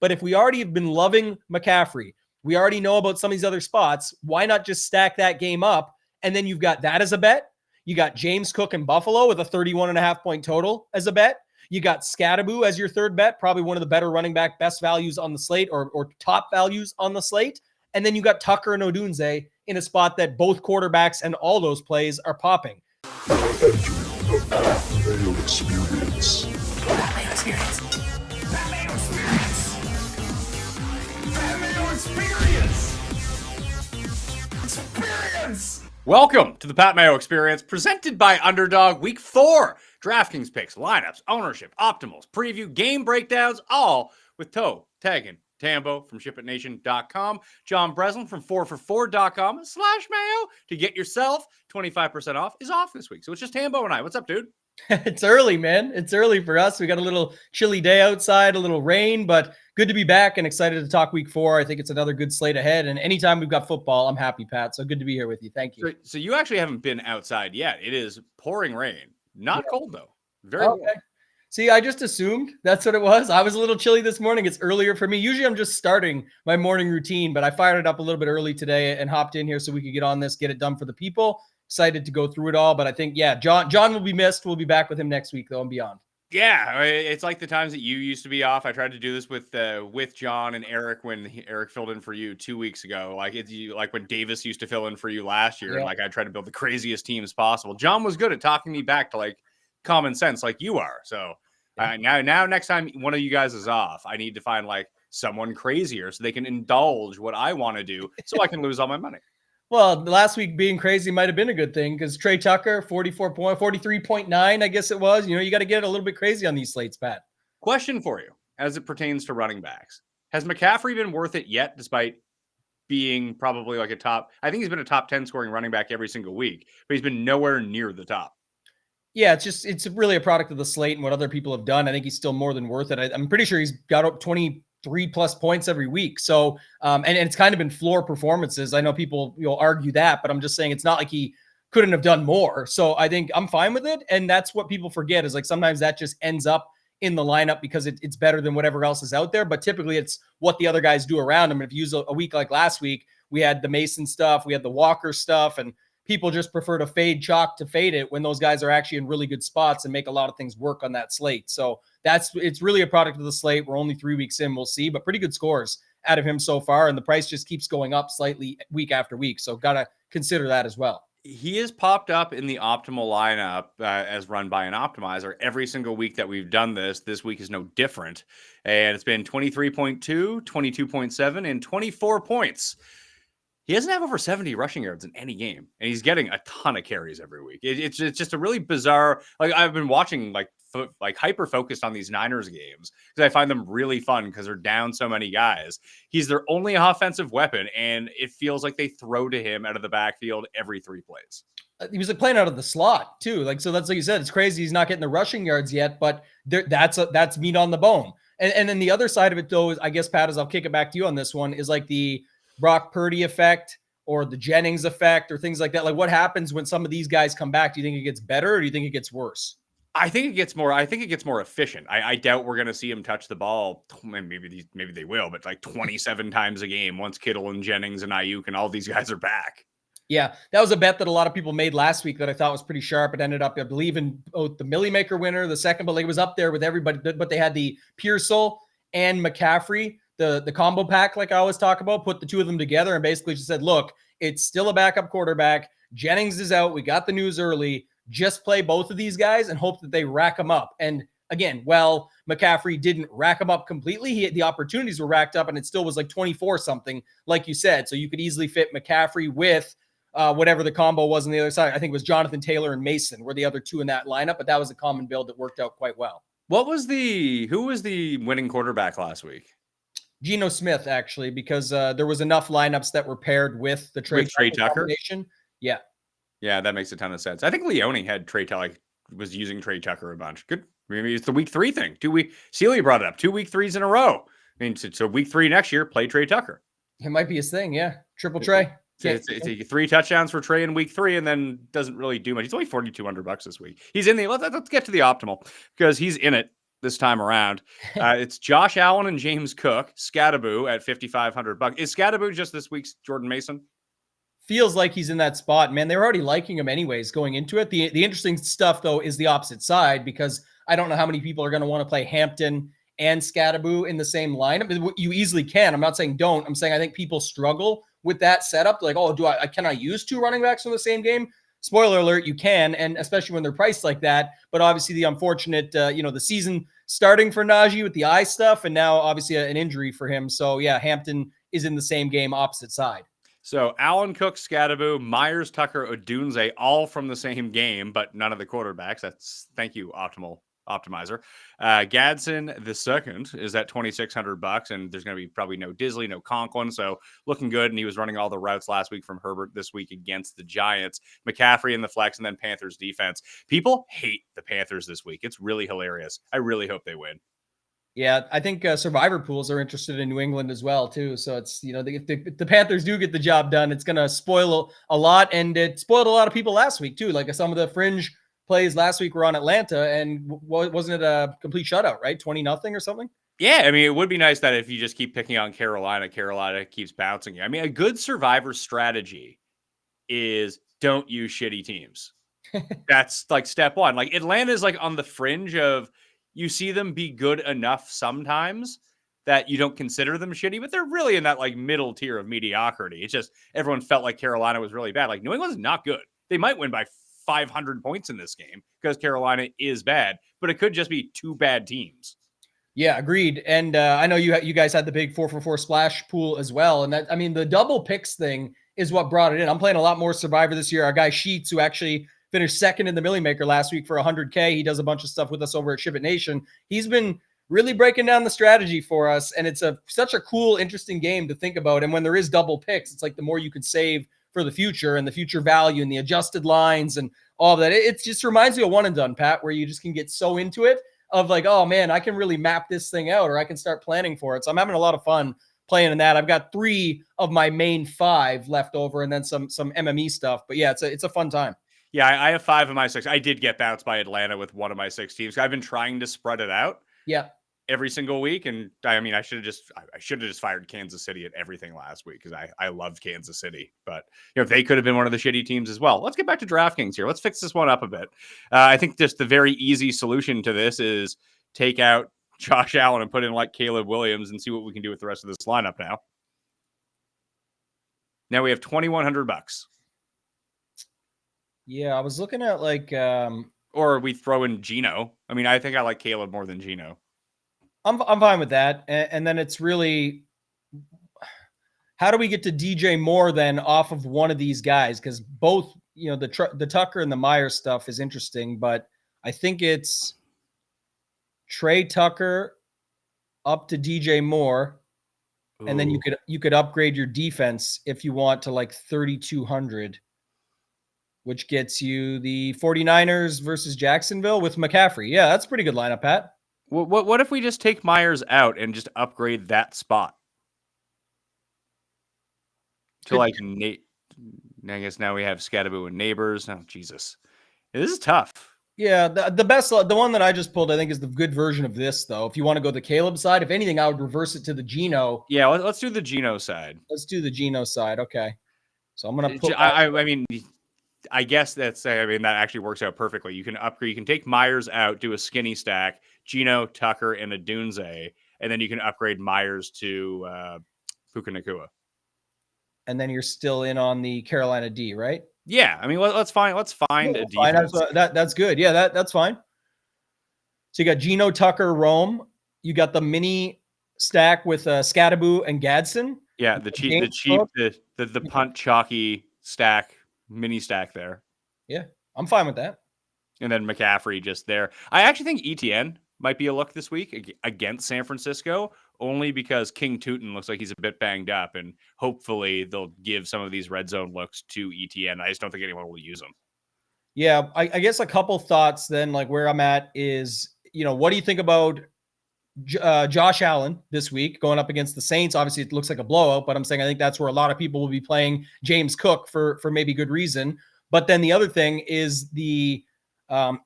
But if we already have been loving McCaffrey, we already know about some of these other spots, why not just stack that game up? And then you've got that as a bet. You got James Cook in Buffalo with a 31.5 point total as a bet. You got Scattaboo as your third bet, probably one of the better running back best values on the slate or top values on the slate. And then you got Tucker and Odunze in a spot that both quarterbacks and all those plays are popping. You're entering the Mayo experience. Mayo experience. Mayo experience. Mayo experience. Experience. Welcome to the Pat Mayo Experience, presented by Underdog. Week 4, DraftKings picks, lineups, ownership, optimals, preview, game breakdowns, all with Toe Tagging Tambo from ShipItNation.com. John Breslin from 4for4.com/Mayo to get yourself 25% off is off this week. So it's just Tambo and I. What's up, dude? It's early, man. It's early for us. We got a little chilly day outside, a little rain, but good to be back and excited to talk week 4. I think it's another good slate ahead. And anytime we've got football, I'm happy, Pat. So good to be here with you. Thank you. So you actually haven't been outside yet. It is pouring rain. Not cold, though. Very warm. See, I just assumed that's what it was. I was a little chilly this morning. It's earlier for me. Usually I'm just starting my morning routine, but I fired it up a little bit early today and hopped in here so we could get on this, get it done for the people. Excited to go through it all. But I think, John will be missed. We'll be back with him next week, though, and beyond. Yeah, it's like the times that you used to be off. I tried to do this with John and Eric when Eric filled in for you 2 weeks ago. Like when Davis used to fill in for you last year. Yeah. And I tried to build the craziest teams possible. John was good at talking me back to common sense like you are. So now next time one of you guys is off, I need to find someone crazier so they can indulge what I want to do so I can lose all my money. Well, last week being crazy might have been a good thing because Trey Tucker, 43.9, I guess it was. You got to get a little bit crazy on these slates, Pat. Question for you as it pertains to running backs. Has McCaffrey been worth it yet, despite being probably I think he's been a top 10 scoring running back every single week, but he's been nowhere near the top. Yeah, it's really a product of the slate and what other people have done. I think he's still more than worth it. I'm pretty sure he's got up 23 plus points every week. So, and it's kind of been floor performances. I know people argue that, but I'm just saying it's not like he couldn't have done more. So I think I'm fine with it. And that's what people forget is sometimes that just ends up in the lineup because it's better than whatever else is out there. But typically it's what the other guys do around him. If you use a week like last week, we had the Mason stuff, we had the Walker stuff, and people just prefer to fade chalk to fade it when those guys are actually in really good spots and make a lot of things work on that slate. So it's really a product of the slate. We're only 3 weeks in, we'll see, but pretty good scores out of him so far. And the price just keeps going up slightly week after week. So got to consider that as well. He has popped up in the optimal lineup as run by an optimizer every single week that we've done this. This week is no different. And it's been 23.2, 22.7, and 24 points. He doesn't have over 70 rushing yards in any game, and he's getting a ton of carries every week. It's just a really bizarre. I've been watching hyper focused on these Niners games because I find them really fun because they're down so many guys. He's their only offensive weapon, and it feels like they throw to him out of the backfield every 3 plays. He was playing out of the slot too. So that's like you said, it's crazy. He's not getting the rushing yards yet, but that's meat on the bone. And then the other side of it though is, I guess, Pat, as I'll kick it back to you on this one, is the Brock Purdy effect or the Jennings effect or things like that. What happens when some of these guys come back? Do you think it gets better or do you think it gets worse? I think it gets more efficient. I doubt we're going to see him touch the ball. Maybe they will, but 27 times a game once Kittle and Jennings and Ayuk and all these guys are back. Yeah, that was a bet that a lot of people made last week that I thought was pretty sharp. It ended up, I believe, in both the Millie Maker winner, the second, but it was up there with everybody. But they had the Pearsall and McCaffrey, the combo pack, like I always talk about, put the two of them together and basically just said, look, it's still a backup quarterback. Jennings is out. We got the news early. Just play both of these guys and hope that they rack them up. And again, McCaffrey didn't rack them up completely. The opportunities were racked up and it still was 24 something, like you said. So you could easily fit McCaffrey with whatever the combo was on the other side. I think it was Jonathan Taylor and Mason were the other two in that lineup, but that was a common build that worked out quite well. Who was the winning quarterback last week? Geno Smith, actually, because there was enough lineups that were paired with the Trey Tucker combination. Yeah. Yeah, that makes a ton of sense. I think Leone had Trey Tucker, was using Trey Tucker a bunch. Good. Maybe it's the week 3 thing. Celia brought it up. 2 week 3s in a row. I mean, so week 3 next year, play Trey Tucker. It might be his thing. Yeah. Triple Trey. It's 3 touchdowns for Trey in week 3 and then doesn't really do much. He's only $4,200 this week. He's in the, let's get to the optimal because he's in it. this time around. It's Josh Allen and James Cook, Scattaboo at $5,500. Is Scattaboo just this week's Jordan Mason? Feels like he's in that spot, man. They're already liking him anyways going into it. The interesting stuff, though, is the opposite side, because I don't know how many people are going to want to play Hampton and Scattaboo in the same lineup. You easily can. I'm not saying don't. I'm saying I think people struggle with that setup. Like, oh, can I use two running backs in the same game? Spoiler alert, you can, and especially when they're priced like that. But obviously the unfortunate, the season starting for Najee with the eye stuff, and now obviously an injury for him. So yeah, Hampton is in the same game, opposite side. So Allen, Cook, Scattaboo, Myers, Tucker, Odunze, all from the same game, but none of the quarterbacks. Thank you, Optimizer. Gadsden the second is at $2,600, and there's going to be probably no Disley, no Conklin, so looking good. And he was running all the routes last week from Herbert this week against the Giants. McCaffrey in the flex, and then Panthers defense. People hate the Panthers this week. It's really hilarious. I really hope they win. Yeah, I think survivor pools are interested in New England as well, too. So it's, if the Panthers do get the job done, it's going to spoil a lot. And it spoiled a lot of people last week, too. Like some of the fringe plays last week were on Atlanta, and wasn't it a complete shutout, right? 20-0 or something? Yeah, I mean, it would be nice that if you just keep picking on Carolina keeps bouncing you. I mean, a good survivor strategy is don't use shitty teams. That's like step one. Like Atlanta is like on the fringe of, you see them be good enough sometimes that you don't consider them shitty, but they're really in that like middle tier of mediocrity. It's just everyone felt like Carolina was really bad. Like New England's not good. They might win by 500 points in this game because Carolina is bad, but it could just be two bad teams. Yeah, agreed. And I know you guys had the big 4-for-4 splash pool as well. And that, I mean, the double picks thing is what brought it in. I'm playing a lot more Survivor this year. Our guy Sheets, who actually finished second in the Millie Maker last week for 100K. He does a bunch of stuff with us over at Ship It Nation. He's been really breaking down the strategy for us. And it's such a cool, interesting game to think about. And when there is double picks, it's like the more you can save for the future and the future value and the adjusted lines and all of that. It just reminds me of one and done, Pat, where you just can get so into it of like, oh man, I can really map this thing out, or I can start planning for it. So I'm having a lot of fun playing in that. I've got 3 of my main 5 left over, and then some MME stuff. But yeah, it's a fun time. Yeah, I have 5 of my 6. I did get bounced by Atlanta with one of my 6 teams. I've been trying to spread it out. Yeah. Every single week. And I mean, I should have just fired Kansas City at everything last week because I loved Kansas City, but they could have been one of the shitty teams as well. Let's get back to DraftKings here. Let's fix this one up a bit. I think just the very easy solution to this is take out Josh Allen and put in like Caleb Williams and see what we can do with the rest of this lineup now. Now we have $2,100. Yeah, I was looking at like or we throw in Geno. I mean, I think I like Caleb more than Geno. I'm fine with that. And then it's really, how do we get to DJ Moore then off of one of these guys? Because both, the Tucker and the Myers stuff is interesting, but I think it's Trey Tucker up to DJ Moore. Ooh. And then you could upgrade your defense if you want to like 3,200. Which gets you the 49ers versus Jacksonville with McCaffrey. Yeah, that's a pretty good lineup, Pat. What if we just take Myers out and just upgrade that spot? To like Nate. I guess now we have Scattaboo and Neighbors. Oh, Jesus. This is tough. Yeah, the best, the one that I just pulled, I think, is the good version of this, though. If you want to go the Caleb side, if anything, I would reverse it to the Geno. Yeah, let's do the Geno side. Let's do the Geno side. Okay. So I'm going to put... I mean... I guess that actually works out perfectly. You can upgrade. You can take Myers out, do a skinny stack, Geno, Tucker, and a Dunze, and then you can upgrade Myers to Puka Nacua. And then you're still in on the Carolina D, right? Yeah, I mean, let's find a defense. That's good. Yeah, that's fine. So you got Geno, Tucker, Rome. You got the mini stack with Scattaboo and Gadsden. Yeah, the punt chalky stack. Mini stack there. Yeah, I'm fine with that. And then McCaffrey just there. I actually think ETN might be a look this week against San Francisco, only because King Tootin looks like he's a bit banged up, and hopefully they'll give some of these red zone looks to ETN. I just don't think anyone will use them. Yeah, I guess a couple thoughts then, like where I'm at is, what do you think about Josh Allen this week going up against the Saints? Obviously it looks like a blowout, but I'm saying I think that's where a lot of people will be playing James Cook for maybe good reason. But then the other thing is the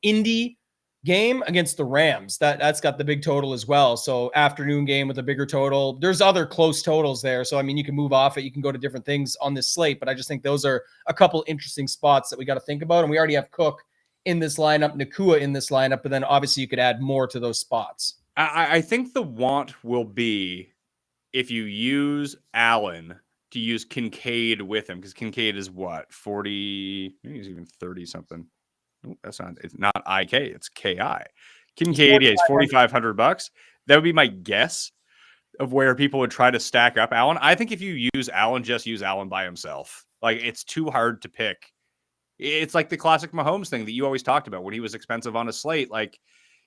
Indy game against the Rams. That's got the big total as well. So afternoon game with a bigger total. There's other close totals there. So I mean, you can move off it. You can go to different things on this slate, but I just think those are a couple interesting spots that we got to think about. And we already have Cook in this lineup, Nakua in this lineup, but then obviously you could add more to those spots. I think the want will be if you use Allen to use Kincaid with him, because Kincaid is what, 40, maybe he's even 30 something. Oh, it's not IK, it's KI. Kincaid is $4,500. That would be my guess of where people would try to stack up Allen. I think if you use Allen, just use Allen by himself. Like, it's too hard to pick. It's like the classic Mahomes thing that you always talked about when he was expensive on a slate. Like,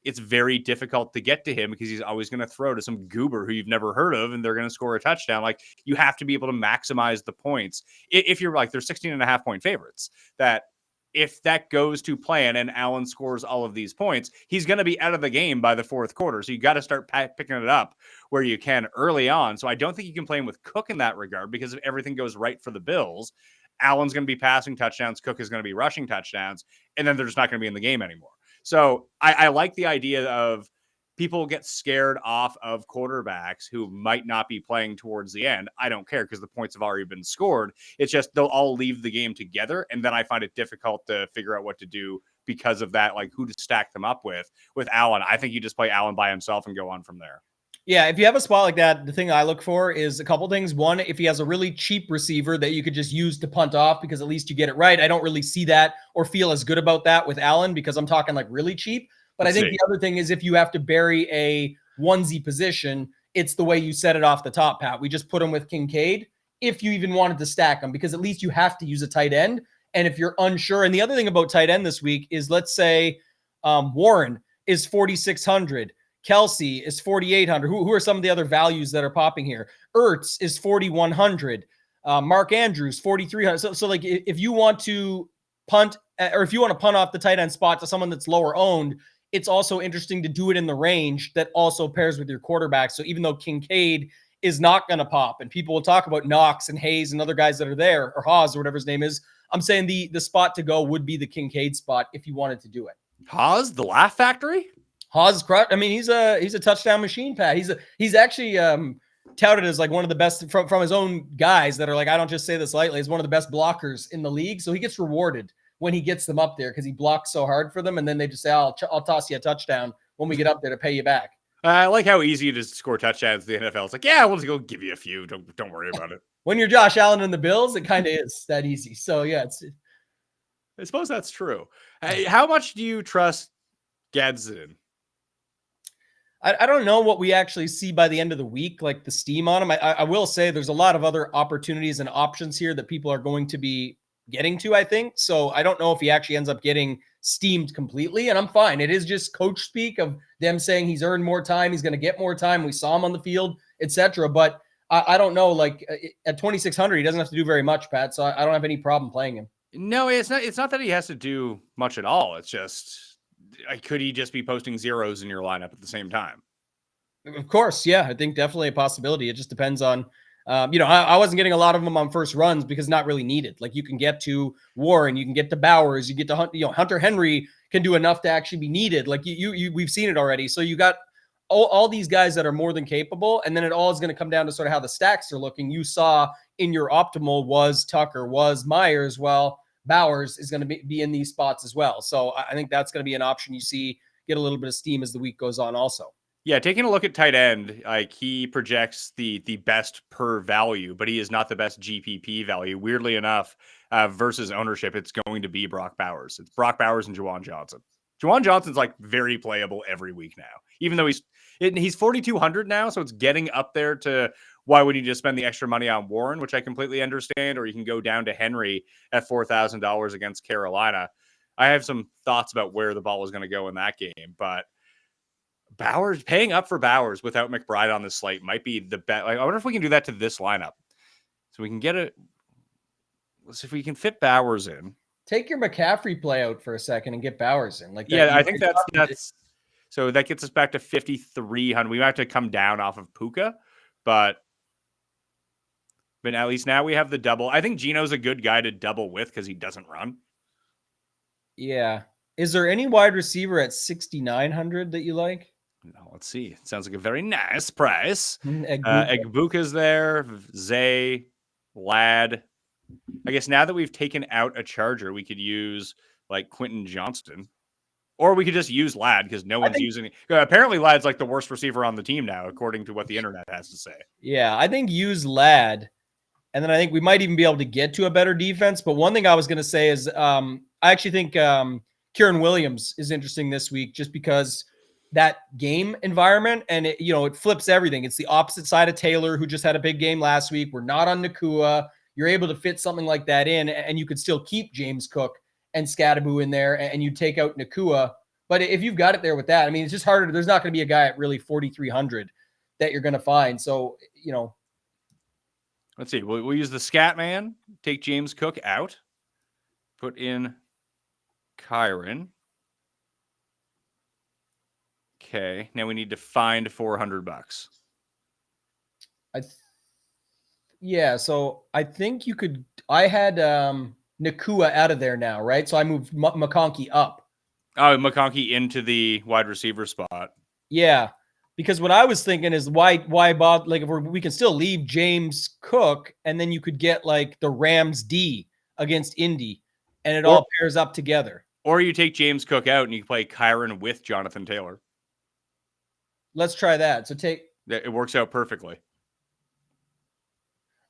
it's very difficult to get to him because he's always going to throw to some goober who you've never heard of and they're going to score a touchdown. Like, you have to be able to maximize the points. If you're like, there's 16.5-point favorites, that if that goes to plan and Allen scores all of these points, he's going to be out of the game by the fourth quarter. So you got to start picking it up where you can early on. So I don't think you can play him with Cook in that regard, because if everything goes right for the Bills, Allen's going to be passing touchdowns, Cook is going to be rushing touchdowns, and then they're just not going to be in the game anymore. So I like the idea of people get scared off of quarterbacks who might not be playing towards the end. I don't care, because the points have already been scored. It's just they'll all leave the game together, and then I find it difficult to figure out what to do because of that, like who to stack them up with. With Allen, I think you just play Allen by himself and go on from there. Yeah, if you have a spot like that, the thing I look for is a couple things. One, if he has a really cheap receiver that you could just use to punt off because at least you get it right. I don't really see that or feel as good about that with Allen because I'm talking like really cheap. But I think the other thing is if you have to bury a onesie position, it's the way you set it off the top, Pat. We just put him with Kincaid if you even wanted to stack him, because at least you have to use a tight end. And if you're unsure, and the other thing about tight end this week is, let's say Warren is 4,600. Kelsey is 4,800. Who are some of the other values that are popping here? Ertz is 4,100. Mark Andrews, 4,300. So like if you want to punt, or if you want to punt off the tight end spot to someone that's lower owned, it's also interesting to do it in the range that also pairs with your quarterback. So even though Kincaid is not going to pop, and people will talk about Knox and Hayes and other guys that are there, or Haas or whatever his name is, I'm saying the spot to go would be the Kincaid spot if you wanted to do it. Haas, the Laugh Factory? Haas, I mean, he's a touchdown machine, Pat. He's actually touted as like one of the best from his own guys that are like, I don't just say this lightly, he's one of the best blockers in the league. So he gets rewarded when he gets them up there because he blocks so hard for them. And then they just say, I'll toss you a touchdown when we get up there to pay you back. I like how easy it is to score touchdowns in the NFL. It's like, yeah, we'll just go give you a few. Don't worry about it. When you're Josh Allen and the Bills, it kind of is that easy. So yeah, I suppose that's true. Hey, how much do you trust Gadsden? I don't know what we actually see by the end of the week, like the steam on him. I will say there's a lot of other opportunities and options here that people are going to be getting to, I think. So I don't know if he actually ends up getting steamed completely, and I'm fine. It is just coach speak of them saying he's earned more time, he's going to get more time. We saw him on the field, etc. But I don't know, like at 2,600, he doesn't have to do very much, Pat. So I don't have any problem playing him. No, it's not. It's not that he has to do much at all. It's just, could he just be posting zeros in your lineup at the same time? Of course, yeah. I think definitely a possibility. It just depends on, I wasn't getting a lot of them on first runs because not really needed. Like you can get to Warren, you can get to Bowers, you get to Hunter Henry can do enough to actually be needed. Like we've seen it already. So you got all these guys that are more than capable, and then it all is going to come down to sort of how the stacks are looking. You saw in your optimal was Tucker, was Myers. Well, Bowers is going to be in these spots as well. So I think that's going to be an option you see get a little bit of steam as the week goes on also. Yeah, taking a look at tight end, like he projects the best per value, but he is not the best GPP value. Weirdly enough, versus ownership, it's going to be Brock Bowers. It's Brock Bowers and Juwan Johnson. Juwan Johnson's like very playable every week now, even though he's 4,200 now. So it's getting up there to why would you just spend the extra money on Warren, which I completely understand, or you can go down to Henry at $4,000 against Carolina. I have some thoughts about where the ball is going to go in that game, but Bowers, paying up for Bowers without McBride on the slate might be the best. Like, I wonder if we can do that to this lineup. So we can get it. Let's see if we can fit Bowers in. Take your McCaffrey play out for a second and get Bowers in. Like that, yeah, I think that's so that gets us back to 5,300. We might have to come down off of Puka, but at least now we have the double. I think Gino's a good guy to double with because he doesn't run. Yeah. Is there any wide receiver at 6,900 that you like? No, let's see. It sounds like a very nice price. Egbuka. Egbuka's there. Zay, Lad. I guess now that we've taken out a Charger, we could use like Quentin Johnston. Or we could just use Lad because no one's using it. Apparently, Lad's like the worst receiver on the team now, according to what the internet has to say. Yeah, I think use Lad. And then I think we might even be able to get to a better defense. But one thing I was going to say is I actually think Kieran Williams is interesting this week just because that game environment and it flips everything. It's the opposite side of Taylor, who just had a big game last week. We're not on Nakua. You're able to fit something like that in, and you could still keep James Cook and Scadaboo in there, and you take out Nakua. But if you've got it there with that, I mean, it's just harder. There's not going to be a guy at really 4,300 that you're going to find. So, let's see. We'll use the Scat Man, take James Cook out, put in Kyron. Okay, now we need to find $400. Yeah, so I think you could. I had Nakua out of there now, right? So I moved McConkey up. Oh, McConkey into the wide receiver spot. Yeah, because what I was thinking is why Bob, like if we can still leave James Cook and then you could get like the Rams D against Indy and it all pairs up together. Or you take James Cook out and you play Kyron with Jonathan Taylor. Let's try that. So it works out perfectly.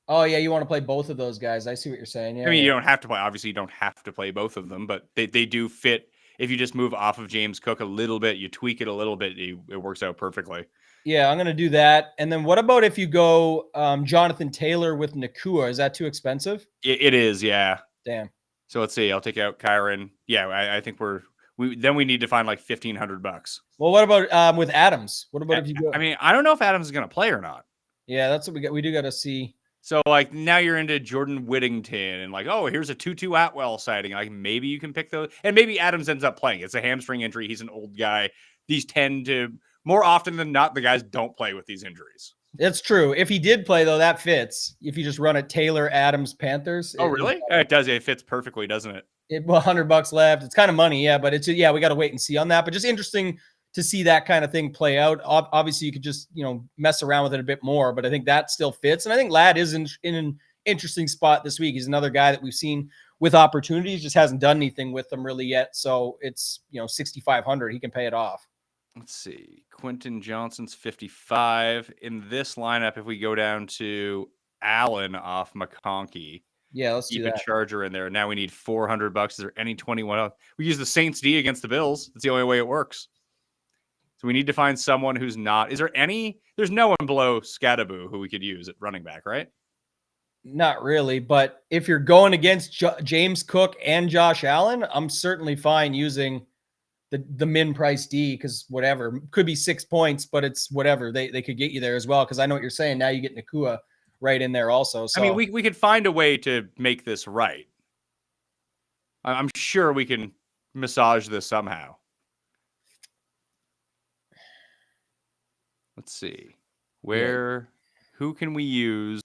Oh yeah, you want to play both of those guys. I see what you're saying. Yeah, I mean, you don't have to play. Obviously, you don't have to play both of them, but they do fit. If you just move off of James Cook a little bit, you tweak it a little bit, it works out perfectly. Yeah, I'm going to do that. And then what about if you go Jonathan Taylor with Nakua? Is that too expensive? It is, yeah. Damn. So let's see. I'll take out Kyron. Yeah, I think we need to find like $1,500. Well, what about with Adams? What about if you go? I mean, I don't know if Adams is going to play or not. Yeah, that's what we got. We do got to see. So like now you're into Jordan Whittington and like, oh, here's a Tutu Atwell sighting. Like maybe you can pick those, and maybe Adams ends up playing. It's a hamstring injury. He's an old guy. These tend to more often than not, the guys don't play with these injuries. It's true. If he did play though, that fits. If you just run it Taylor, Adams, Panthers. Oh, really? It does. It fits perfectly, doesn't it? Well, $100 left. It's kind of money, yeah, but we got to wait and see on that. But just interesting to see that kind of thing play out. Obviously, you could just mess around with it a bit more, but I think that still fits. And I think Ladd is in an interesting spot this week. He's another guy that we've seen with opportunities, just hasn't done anything with them really yet. So it's 6,500. He can pay it off. Let's see. Quentin Johnston's 55 in this lineup. If we go down to Allen off McConkey. Yeah, let's do that. Keep a Charger in there. Now we need $400. Is there any 21? We use the Saints D against the Bills. That's the only way it works. So we need to find someone who's not. Is there any? There's no one below Scadaboo who we could use at running back, right? Not really. But if you're going against James Cook and Josh Allen, I'm certainly fine using the min price D because whatever. Could be 6 points, but it's whatever. They could get you there as well because I know what you're saying. Now you get Nakua right in there also. So I mean, we could find a way to make this right. I'm sure we can massage this somehow. Let's see. Who can we use?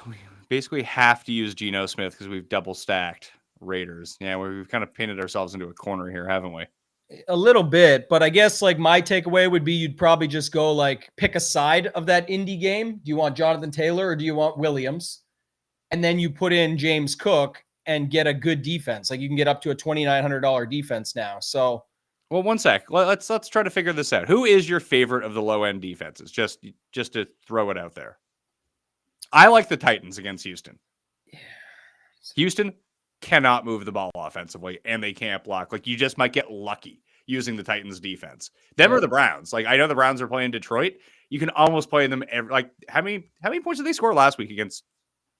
We basically have to use Geno Smith because we've double stacked Raiders. Yeah, we've kind of painted ourselves into a corner here, haven't we? A little bit, but I guess like my takeaway would be you'd probably just go like pick a side of that Indy game. Do you want Jonathan Taylor or do you want Williams? And then you put in James Cook and get a good defense. Like you can get up to a $2,900 defense now. So, well, one sec. Let's try to figure this out. Who is your favorite of the low end defenses? Just to throw it out there. I like the Titans against Houston. Yeah. Houston cannot move the ball offensively, and they can't block. Like you just might get lucky using the Titans defense. Them or the Browns. Like I know the Browns are playing Detroit. You can almost play them how many points did they score last week against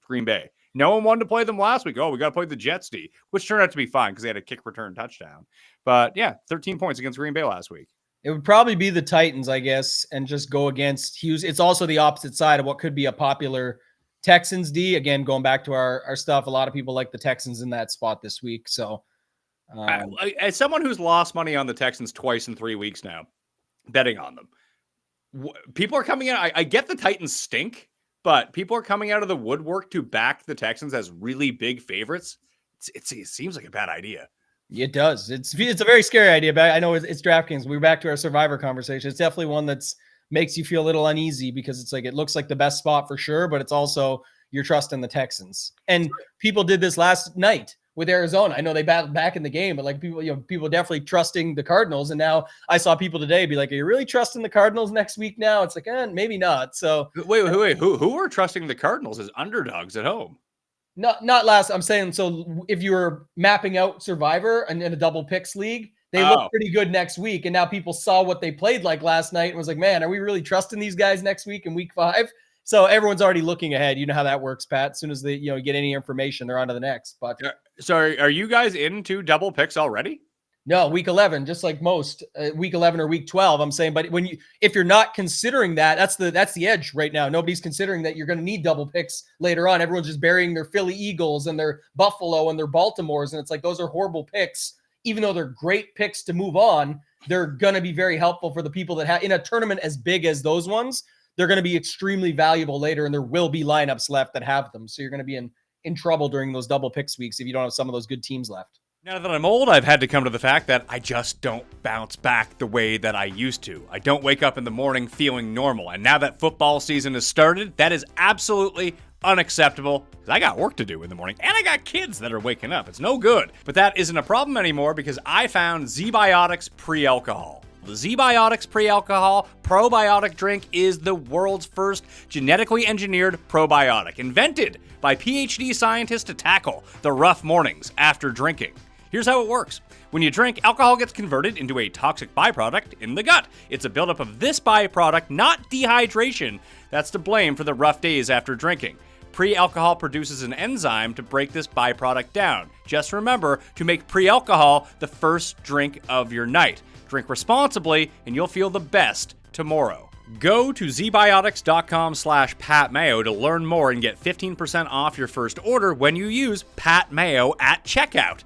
Green Bay? No one wanted to play them last week. Oh, we got to play the Jets D, which turned out to be fine because they had a kick return touchdown. But yeah, 13 points against Green Bay last week. It would probably be the Titans, I guess, and just go against Hughes. It's also the opposite side of what could be a popular Texans D. Again, going back to our stuff, a lot of people like the Texans in that spot this week. So, as someone who's lost money on the Texans twice in 3 weeks now, betting on them, people are coming in. I get the Titans stink, but people are coming out of the woodwork to back the Texans as really big favorites. It seems like a bad idea. It does. It's a very scary idea, but I know it's DraftKings. We're back to our Survivor conversation. It's definitely one that's makes you feel a little uneasy because it's like it looks like the best spot for sure, but it's also you're trusting the Texans. And people did this last night with Arizona. I know they battled back in the game, but like people definitely trusting the Cardinals. And now I saw people today be like, "Are you really trusting the Cardinals next week?" Now it's like, maybe not. So wait. Who are trusting the Cardinals as underdogs at home? Not last. I'm saying so. If you were mapping out Survivor and in a double picks league, they look pretty good next week. And now people saw what they played like last night and was like, "Man, are we really trusting these guys next week in week 5?" So everyone's already looking ahead. You know how that works, Pat. As soon as they get any information, they're on to the next. But so are you guys into double picks already? no, week 11, just like most week 11 or week 12. I'm saying, but if you're not considering that, that's the edge right now. Nobody's considering that you're going to need double picks later on. Everyone's just burying their Philly Eagles and their Buffalo and their Baltimores, and it's like those are horrible picks. Even though they're great picks to move on, they're going to be very helpful for the people that have in a tournament as big as those ones. They're going to be extremely valuable later, and there will be lineups left that have them. So you're going to be in trouble during those double picks weeks if you don't have some of those good teams left. Now that I'm old, I've had to come to the fact that I just don't bounce back the way that I used to. I don't wake up in the morning feeling normal. And now that football season has started, that is absolutely unacceptable. I got work to do in the morning, and I got kids that are waking up. It's no good. But that isn't a problem anymore because I found ZBiotics Pre-Alcohol. The ZBiotics Pre-Alcohol probiotic drink is the world's first genetically engineered probiotic, invented by PhD scientists to tackle the rough mornings after drinking. Here's how it works. When you drink, alcohol gets converted into a toxic byproduct in the gut. It's a buildup of this byproduct, not dehydration, that's to blame for the rough days after drinking. Pre-alcohol produces an enzyme to break this byproduct down. Just remember to make pre-alcohol the first drink of your night. Drink responsibly, and you'll feel the best tomorrow. Go to zbiotics.com/PatMayo to learn more and get 15% off your first order when you use PatMayo at checkout.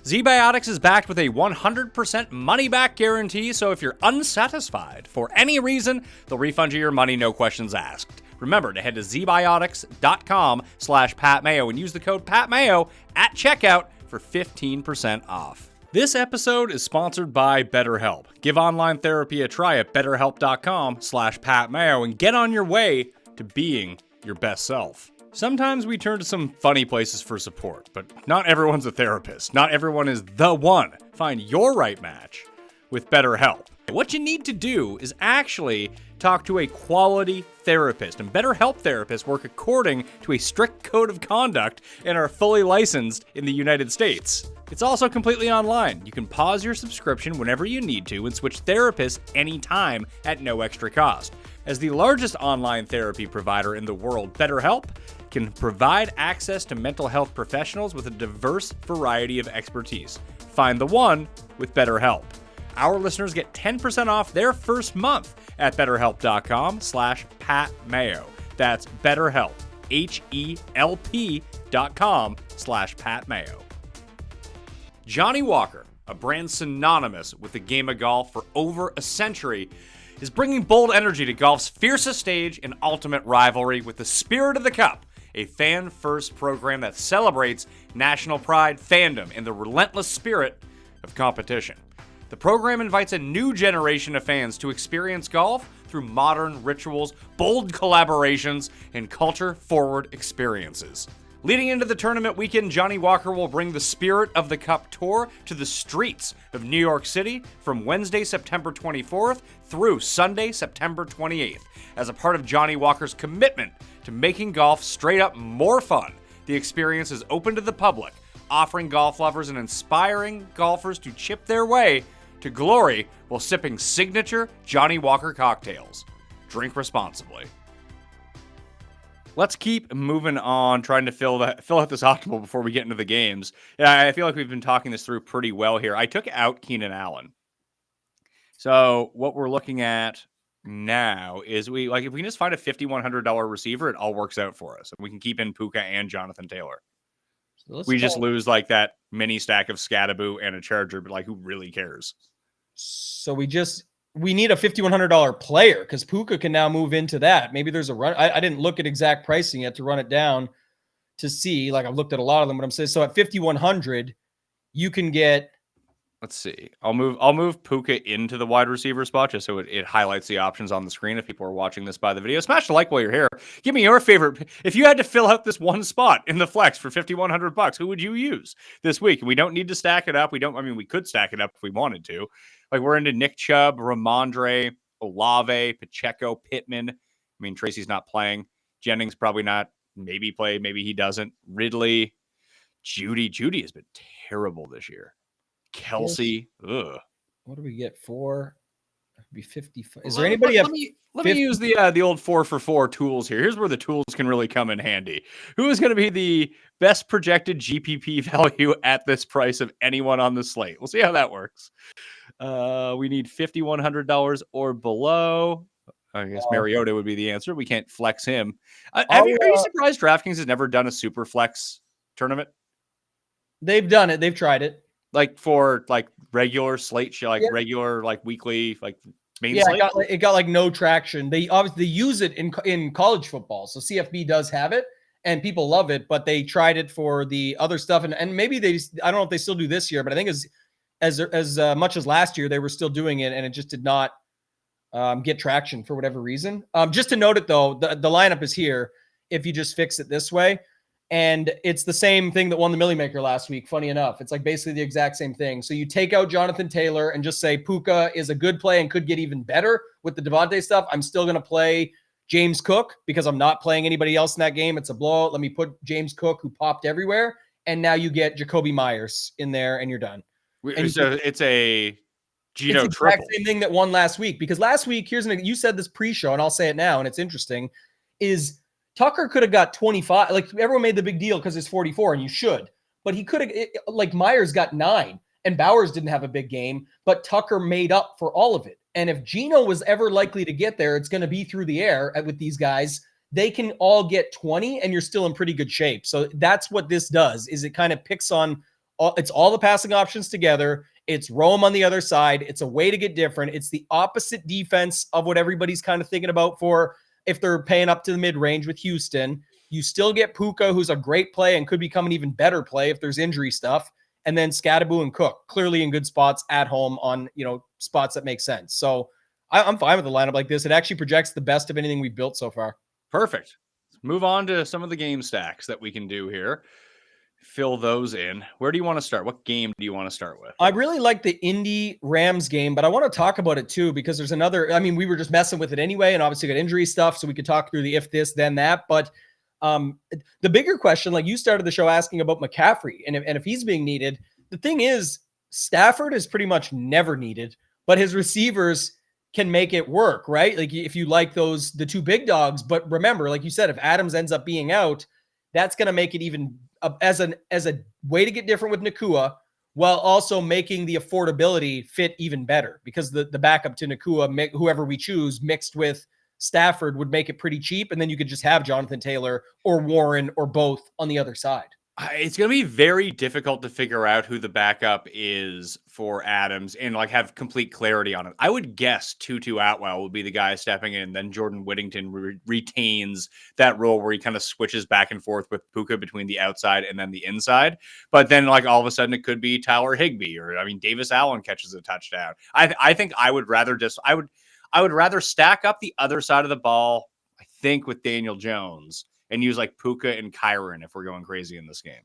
ZBiotics is backed with a 100% money-back guarantee, so if you're unsatisfied for any reason, they'll refund you your money, no questions asked. Remember to head to zbiotics.com/PatMayo and use the code PatMayo at checkout for 15% off. This episode is sponsored by BetterHelp. Give online therapy a try at betterhelp.com/PatMayo and get on your way to being your best self. Sometimes we turn to some funny places for support, but not everyone's a therapist. Not everyone is the one. Find your right match with BetterHelp. What you need to do is actually talk to a quality therapist, and BetterHelp therapists work according to a strict code of conduct and are fully licensed in the United States. It's also completely online. You can pause your subscription whenever you need to and switch therapists anytime at no extra cost. As the largest online therapy provider in the world, BetterHelp can provide access to mental health professionals with a diverse variety of expertise. Find the one with BetterHelp. Our listeners get 10% off their first month at betterhelp.com/PatMayo. That's BetterHelp, HELP.com/PatMayo. Johnnie Walker, a brand synonymous with the game of golf for over a century, is bringing bold energy to golf's fiercest stage and ultimate rivalry with the Spirit of the Cup, a fan-first program that celebrates national pride, fandom, and the relentless spirit of competition. The program invites a new generation of fans to experience golf through modern rituals, bold collaborations, and culture-forward experiences. Leading into the tournament weekend, Johnnie Walker will bring the Spirit of the Cup tour to the streets of New York City from Wednesday, September 24th through Sunday, September 28th. As a part of Johnnie Walker's commitment to making golf straight up more fun, the experience is open to the public, offering golf lovers and inspiring golfers to chip their way to glory while sipping signature Johnnie Walker cocktails. Drink responsibly. Let's keep moving on, trying to fill out this optimal before we get into the games. Yeah, I feel like we've been talking this through pretty well here. I took out Keenan Allen. So what we're looking at now is if we can just find a $5,100 receiver, it all works out for us. We can keep in Puka and Jonathan Taylor. So we just lose like that mini stack of Scattaboo and a Charger, but like who really cares? So we need a $5,100 player because Puka can now move into that. Maybe there's a run. I didn't look at exact pricing yet to run it down to see. Like I've looked at a lot of them, but I'm saying so at $5,100, you can get Let's see. I'll move Puka into the wide receiver spot just so it highlights the options on the screen if people are watching this by the video. Smash the like while you're here. Give me your favorite. If you had to fill out this one spot in the flex for $5,100, who would you use this week? We don't need to stack it up. We could stack it up if we wanted to. Like we're into Nick Chubb, Ramondre, Olave, Pacheco, Pittman. I mean, Tracy's not playing. Jennings probably not. Maybe play. Maybe he doesn't. Ridley, Judy. Judy has been terrible this year. Kelsey. Ugh. What do we get for? It'd be 55. Is there anybody? Let me use the old 4-for-4 tools here. Here's where the tools can really come in handy. Who is going to be the best projected GPP value at this price of anyone on the slate? We'll see how that works. We need $5,100 or below. I guess Mariota would be the answer. We can't flex him. Are you surprised DraftKings has never done a super flex tournament? They've done it. They've tried it. Like for like regular slate, regular like weekly like main slate. It got like no traction. They obviously use it in college football, so CFB does have it, and people love it. But they tried it for the other stuff, and maybe I don't know if they still do this year, but I think as much as last year they were still doing it, and it just did not get traction for whatever reason. Just to note it though, the lineup is here. If you just fix it this way. And it's the same thing that won the Millie Maker last week. Funny enough, it's like basically the exact same thing. So you take out Jonathan Taylor and just say Puka is a good play and could get even better with the Devontae stuff. I'm still going to play James Cook because I'm not playing anybody else in that game. It's a blowout. Let me put James Cook, who popped everywhere. And now you get Jacoby Myers in there and you're done. So it's a Gino triple. Same thing that won last week. Because last week, you said this pre-show, and I'll say it now, and it's interesting, is Tucker could have got 25. Like everyone made the big deal because it's 44, and you should. But he could have, like Myers got 9, and Bowers didn't have a big game, but Tucker made up for all of it. And if Gino was ever likely to get there, it's going to be through the air with these guys. They can all get 20, and you're still in pretty good shape. So that's what this does, is it kind of picks on it's all the passing options together. It's Rome on the other side. It's a way to get different. It's the opposite defense of what everybody's kind of thinking about for if they're paying up to the mid-range with Houston. You still get Puka, who's a great play and could become an even better play if there's injury stuff. And then Scadaboo and Cook, clearly in good spots at home on, spots that make sense. So I'm fine with the lineup like this. It actually projects the best of anything we've built so far. Perfect. Let's move on to some of the game stacks that we can do here. Fill those in. Where do you want to start? What game do you want to start with? I really like the Indy Rams game, but I want to talk about it too, because there's another, we were just messing with it anyway, and obviously got injury stuff, so we could talk through the if this, then that. But the bigger question, like you started the show asking about McCaffrey and if he's being needed, the thing is Stafford is pretty much never needed, but his receivers can make it work, right? Like if you like the two big dogs, but remember, like you said, if Adams ends up being out, that's going to make it even as a way to get different with Nakua, while also making the affordability fit even better, because the backup to Nakua, whoever we choose, mixed with Stafford would make it pretty cheap. And then you could just have Jonathan Taylor or Warren or both on the other side. It's going to be very difficult to figure out who the backup is for Adams and like have complete clarity on it. I would guess Tutu Atwell will be the guy stepping in. Then Jordan Whittington retains that role where he kind of switches back and forth with Puka between the outside and then the inside. But then like all of a sudden it could be Tyler Higbee or Davis Allen catches a touchdown. I think I would rather I would rather stack up the other side of the ball, I think, with Daniel Jones and use like Puka and Kyron if we're going crazy in this game.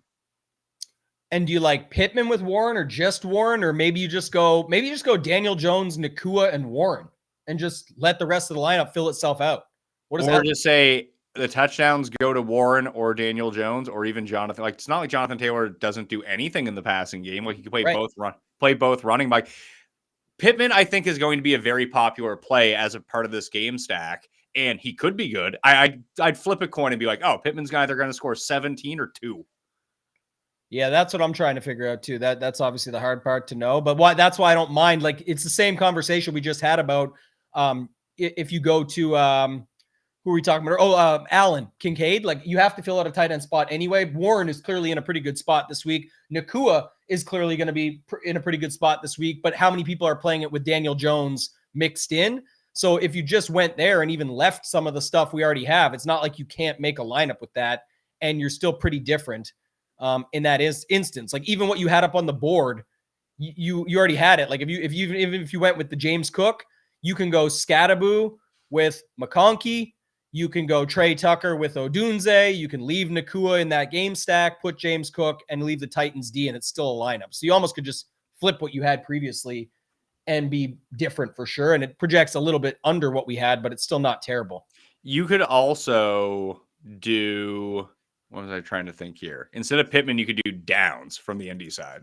And do you like Pittman with Warren or just Warren? Or maybe you just go Daniel Jones, Nakua, and Warren and just let the rest of the lineup fill itself out? What does that just say the touchdowns go to Warren or Daniel Jones or even Jonathan. Like it's not like Jonathan Taylor doesn't do anything in the passing game. Like he can play both running. Like Pittman, I think, is going to be a very popular play as a part of this game stack. And he could be good. I'd flip a coin and be like, oh, Pittman's either going to score 17 or 2. Yeah, that's what I'm trying to figure out too. That's obviously the hard part to know. But that's why I don't mind. Like it's the same conversation we just had about if you go to who are we talking about? Allen Kincaid. Like you have to fill out a tight end spot anyway. Warren is clearly in a pretty good spot this week. Nakua is clearly going to be in a pretty good spot this week. But how many people are playing it with Daniel Jones mixed in? So if you just went there and even left some of the stuff we already have, it's not like you can't make a lineup with that, and you're still pretty different in that instance. Like even what you had up on the board you already had it. Like even if you went with the James Cook, you can go Scattaboo with McConkey. You can go Trey Tucker with Odunze. You can leave Nakua in that game stack, put James Cook, and leave the Titans D, and it's still a lineup. So you almost could just flip what you had previously and be different for sure. And it projects a little bit under what we had, but it's still not terrible. You could also do, what was I trying to think here? Instead of Pittman, you could do Downs from the Indy side.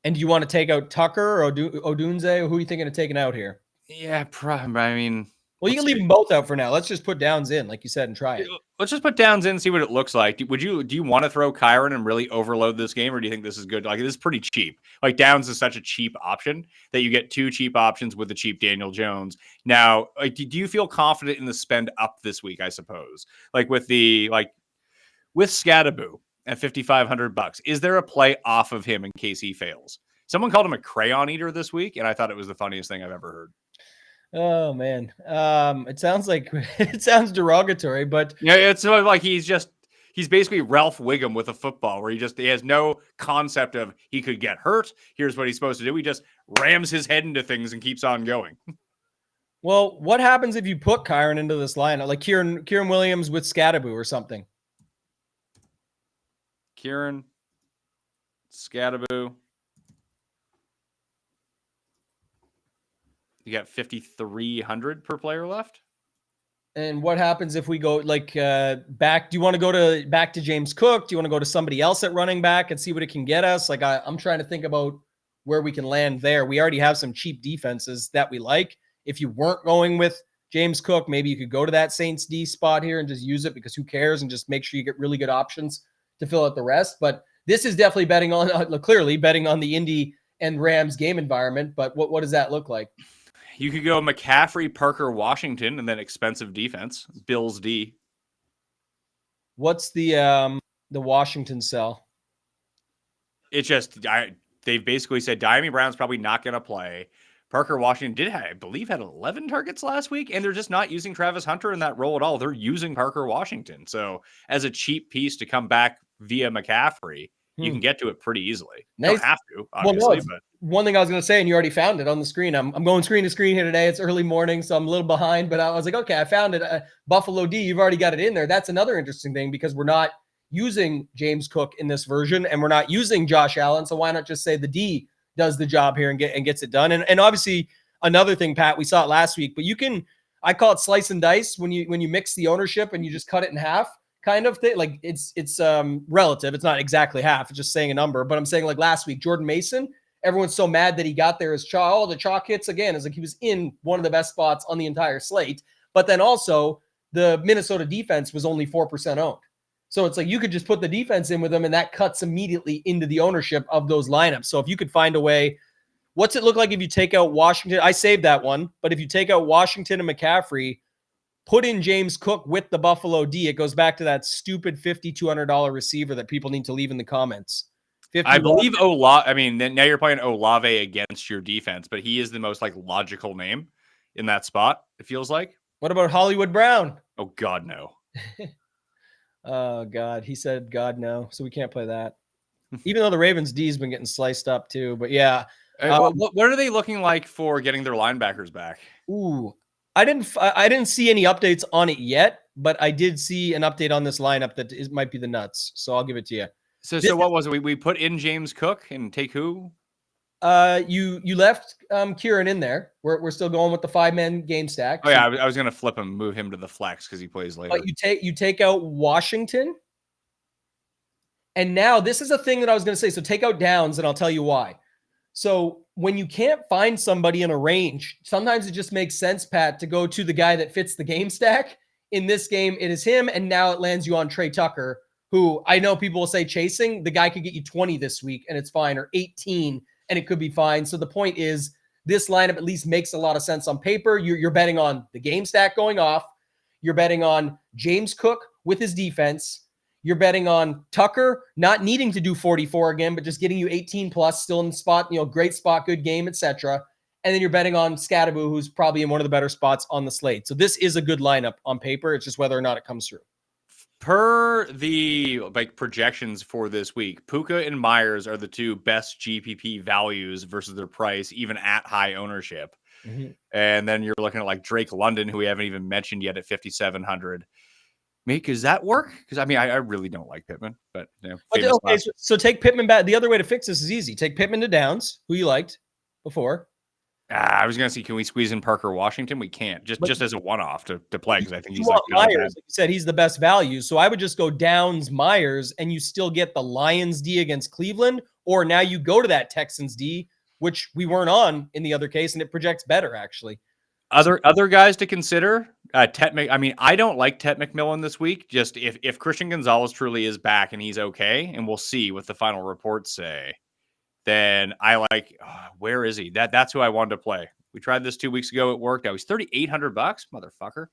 And do you want to take out Tucker or Odunze? Who are you thinking of taking out here? Yeah, I mean, well, you can leave them both out for now. Let's just put Downs in, like you said, and try it. Let's just put Downs in and see what it looks like. Do you want to throw Kyron and really overload this game, or do you think this is good? Like, this is pretty cheap. Like, Downs is such a cheap option that you get two cheap options with the cheap Daniel Jones. Now, like, do you feel confident in the spend up this week? I suppose, like with Scattaboo at $5,500, is there a play off of him in case he fails? Someone called him a crayon eater this week, and I thought it was the funniest thing I've ever heard. Oh man, it sounds derogatory, but yeah, it's like he's basically Ralph Wiggum with a football, where he has no concept of he could get hurt. Here's what he's supposed to do: he just rams his head into things and keeps on going. Well, what happens if you put Kyron into this lineup, like Kieran Williams with Scattaboo or something? Kieran Scattaboo. You got 5,300 per player left. And what happens if we go back? Do you want to go back to James Cook? Do you want to go to somebody else at running back and see what it can get us? Like I'm trying to think about where we can land there. We already have some cheap defenses that we like. If you weren't going with James Cook, maybe you could go to that Saints D spot here and just use it, because who cares, and just make sure you get really good options to fill out the rest. But this is definitely clearly betting on the Indy and Rams game environment. But what does that look like? You could go McCaffrey, Parker, Washington, and then expensive defense. Bills D. What's the Washington sell? It's just they've basically said Diami Brown's probably not going to play. Parker Washington I believe had 11 targets last week, and they're just not using Travis Hunter in that role at all. They're using Parker Washington. So as a cheap piece to come back via McCaffrey, you can get to it pretty easily. Nice. You don't have to, obviously. But one thing I was going to say, and you already found it on the screen. I'm going screen to screen here today. It's early morning, so I'm a little behind, but I was like, okay, I found it. Buffalo D, you've already got it in there. That's another interesting thing, because we're not using James Cook in this version, and we're not using Josh Allen. So why not just say the D does the job here and gets it done? And obviously another thing, Pat, we saw it last week, but I call it slice and dice when you mix the ownership and you just cut it in half. Kind of thing. Like it's relative. It's not exactly half. It's just saying a number. But I'm saying, like last week, Jordan Mason, everyone's so mad that he got there as chalk. Oh, the chalk hits again. It's like he was in one of the best spots on the entire slate. But then also the Minnesota defense was only 4% owned. So it's like you could just put the defense in with them, and that cuts immediately into the ownership of those lineups. So if you could find a way, what's it look like if you take out Washington? I saved that one. But if you take out Washington and McCaffrey, put in James Cook with the Buffalo D, it goes back to that stupid $5,200 receiver that people need to leave in the comments. I believe Olave. I mean, now you're playing Olave against your defense, but he is the most logical name in that spot, it feels like. What about Hollywood Brown? Oh, God, no. Oh, God. He said, God, no. So we can't play that. Even though the Ravens D has been getting sliced up too. But yeah. What are they looking like for getting their linebackers back? Ooh. I didn't see any updates on it yet, but I did see an update on this lineup that might be the nuts. So I'll give it to you. So what was it? We put in James Cook and take who? You left Kieran in there. We're still going with the 5-man game stack. Oh yeah, I was gonna flip him, move him to the flex because he plays later. But you take out Washington, and now this is a thing that I was gonna say. So take out Downs, and I'll tell you why. So when you can't find somebody in a range, sometimes it just makes sense, Pat, to go to the guy that fits the game stack. In this game, it is him, and now it lands you on Trey Tucker, who I know people will say chasing. The guy could get you 20 this week, and it's fine, or 18, and it could be fine. So the point is, this lineup at least makes a lot of sense on paper. You're betting on the game stack going off. You're betting on James Cook with his defense. You're betting on Tucker not needing to do 44 again, but just getting you 18 plus, still in the spot, great spot, good game, etc. And then you're betting on Scattaboo, who's probably in one of the better spots on the slate. So this is a good lineup on paper. It's just whether or not it comes through. Per the projections for this week, Puka and Myers are the two best GPP values versus their price, even at high ownership. Mm-hmm. And then you're looking at like Drake London, who we haven't even mentioned yet at 5,700. Mate, does that work? Because I really don't like Pittman, but Okay, so take Pittman back. The other way to fix this is easy. Take Pittman to Downs, who you liked before. I was gonna see, can we squeeze in Parker Washington? We can't, just as a one-off to play, because I think he's like good. Myers. Like you said, he's the best value. So I would just go Downs, Myers, and you still get the Lions D against Cleveland, or now you go to that Texans D, which we weren't on in the other case, and it projects better actually. Other guys to consider. I don't like Tet McMillan this week. Just if Christian Gonzalez truly is back and he's okay, and we'll see what the final reports say, then I like, where is he? That's who I wanted to play. We tried this 2 weeks ago. It worked. He's $3,800, motherfucker.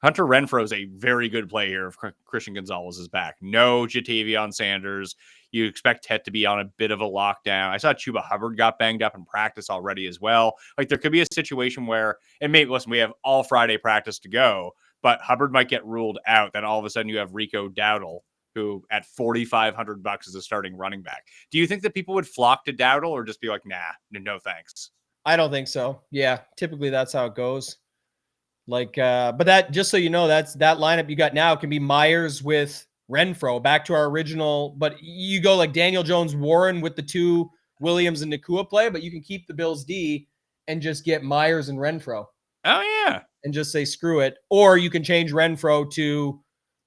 Hunter Renfrow is a very good play here if Christian Gonzalez is back. No Jatavion Sanders. You expect Tet to be on a bit of a lockdown. I saw Chuba Hubbard got banged up in practice already as well. Like, there could be a situation where, and maybe, listen, we have all Friday practice to go, but Hubbard might get ruled out. Then all of a sudden you have Rico Dowdle, who at $4,500 is a starting running back. Do you think that people would flock to Dowdle or just be like, nah, no thanks? I don't think so. Yeah, typically that's how it goes. Like, but that, just so you know, that lineup you got now can be Myers with Renfrow, back to our original, but you go like Daniel Jones, Warren with the two Williams and Nakua play, but you can keep the Bills D and just get Myers and Renfrow. Oh yeah. And just say, screw it. Or you can change Renfrow to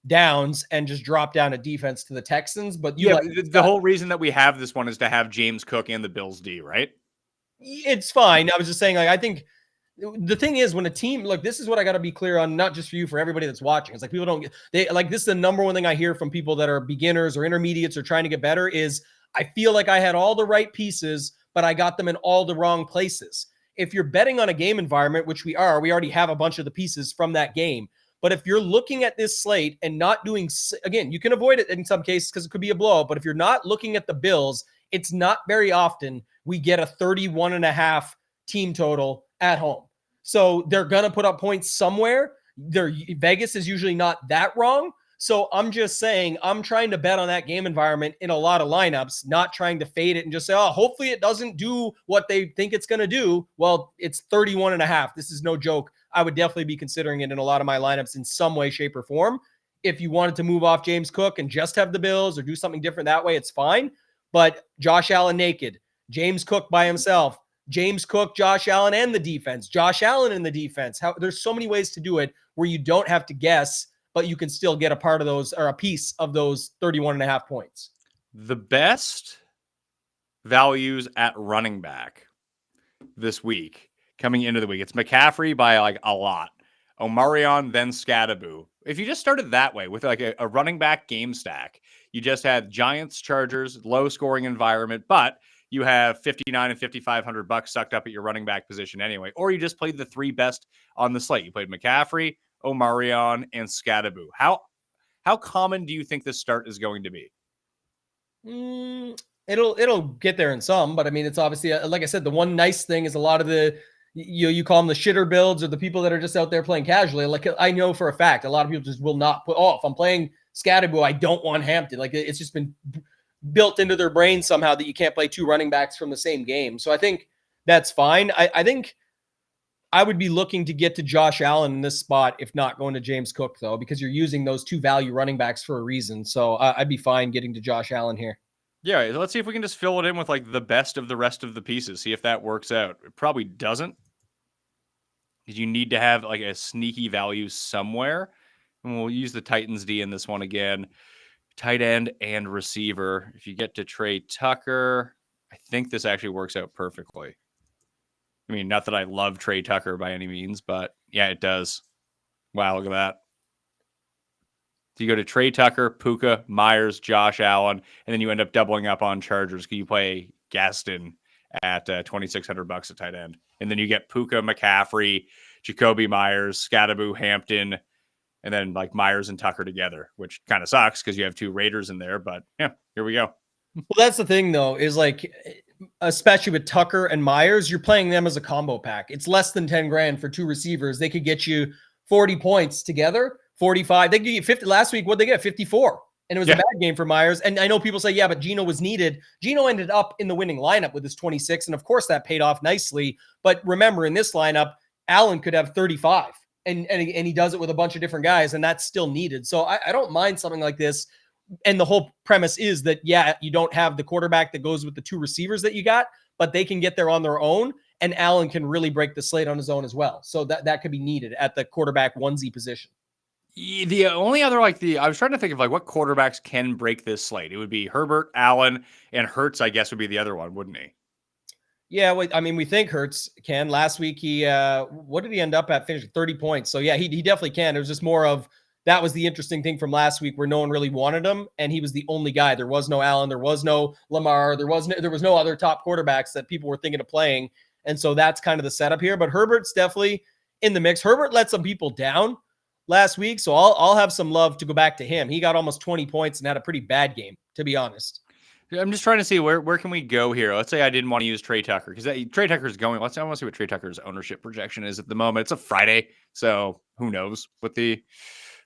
Downs and just drop down a defense to the Texans. But the whole reason that we have this one is to have James Cook and the Bills D, right? It's fine. I was just saying, like, I think the thing is, when a team, look, this is what I got to be clear on, not just for you, for everybody that's watching. It's like, people don't get, they like, this is the number one thing I hear from people that are beginners or intermediates or trying to get better is, I feel like I had all the right pieces, but I got them in all the wrong places. If you're betting on a game environment, which we already have a bunch of the pieces from that game. But if you're looking at this slate and not doing, again, you can avoid it in some cases because it could be a blowout. But if you're not looking at the Bills, it's not very often we get a 31.5 team total at home. So they're going to put up points somewhere. Vegas is usually not that wrong. So I'm just saying, I'm trying to bet on that game environment in a lot of lineups, not trying to fade it and just say, oh, hopefully it doesn't do what they think it's going to do. Well, it's 31.5. This is no joke. I would definitely be considering it in a lot of my lineups in some way, shape, or form. If you wanted to move off James Cook and just have the Bills or do something different that way, it's fine. But Josh Allen naked, James Cook by himself, James Cook, Josh Allen, and the defense, Josh Allen in the defense. There's so many ways to do it where you don't have to guess, but you can still get a part of those, or a piece of those 31.5 points. The best values at running back this week, coming into the week, it's McCaffrey by like a lot. Omarion, then Scadaboo. If you just started that way with like a running back game stack, you just had Giants, Chargers, low scoring environment, but you have 59 and $5,500 sucked up at your running back position anyway. Or you just played the three best on the slate. You played McCaffrey, Omarion, and Scadaboo. How common do you think this start is going to be? It'll get there in some, but I mean, it's obviously, like I said, the one nice thing is a lot of the, you call them the shitter builds or the people that are just out there playing casually. Like, I know for a fact, a lot of people just will not put, if I'm playing Scadaboo, I don't want Hampton. Like, it's just been built into their brain somehow that you can't play two running backs from the same game. So I think that's fine. I think I would be looking to get to Josh Allen in this spot, if not going to James Cook, though, because you're using those two value running backs for a reason. So I'd be fine getting to Josh Allen here. Yeah, let's see if we can just fill it in with like the best of the rest of the pieces. See if that works out. It probably doesn't, because you need to have like a sneaky value somewhere. And we'll use the Titans D in this one again. Tight end and receiver. If you get to Trey Tucker, I think this actually works out perfectly. I mean, not that I love Trey Tucker by any means, but yeah, it does. Wow, look at that. So you go to Trey Tucker, Puka, Myers, Josh Allen, and then you end up doubling up on Chargers. You play Gaston at $2,600 a tight end. And then you get Puka, McCaffrey, Jacoby Myers, Scadaboo, Hampton, and then like Myers and Tucker together, which kind of sucks because you have two Raiders in there. But yeah, here we go. Well, that's the thing, though, is like, especially with Tucker and Myers, you're playing them as a combo pack. It's less than 10 grand for two receivers. They could get you 40 points together 45. They get 50 last week. What'd they get? 54. And it was a Yeah. bad game for Myers. And I know people say, yeah, but Geno was needed. Geno ended up in the winning lineup with his 26. And of course that paid off nicely. But remember, in this lineup, Allen could have 35. And he does it with a bunch of different guys, and that's still needed. So I don't mind something like this. And the whole premise is that, yeah, you don't have the quarterback that goes with the two receivers that you got, but they can get there on their own. And Allen can really break the slate on his own as well. So that could be needed at the quarterback onesie position. The only other I was trying to think of what quarterbacks can break this slate. It would be Herbert, Allen, and Hurts, I guess, would be the other one, wouldn't he? Yeah, well, I mean, we think Hurts can. Last week, he what did he end up at? Finishing 30 points. So yeah, he definitely can. It was just more of that was the interesting thing from last week where no one really wanted him, and he was the only guy. There was no Allen, there was no Lamar, there was no other top quarterbacks that people were thinking of playing, and so that's kind of the setup here. But Herbert's definitely in the mix. Herbert let some people down last week, so I'll have some love to go back to him. He got almost 20 points and had a pretty bad game, to be honest. I'm just trying to see where can we go here. Let's say I didn't want to use Trey Tucker because Trey Tucker is going. I want to see what Trey Tucker's ownership projection is at the moment. It's a Friday, so who knows what the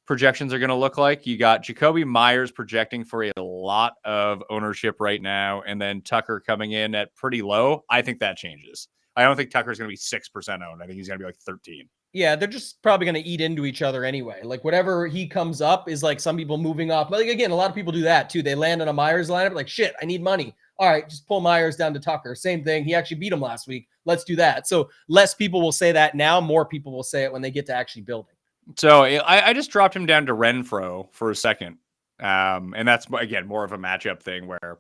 projections are going to look like. You got Jacoby Myers projecting for a lot of ownership right now, and then Tucker coming in at pretty low. I think that changes. I don't think Tucker's going to be 6% owned. I think he's going to be like 13. Yeah, they're just probably going to eat into each other anyway. Like whatever he comes up is like some people moving off. But like, again, a lot of people do that too. They land on a Myers lineup like, shit, I need money. All right, just pull Myers down to Tucker. Same thing. He actually beat him last week. Let's do that. So less people will say that now. More people will say it when they get to actually building. So I just dropped him down to Renfro for a second. And that's, again, more of a matchup thing where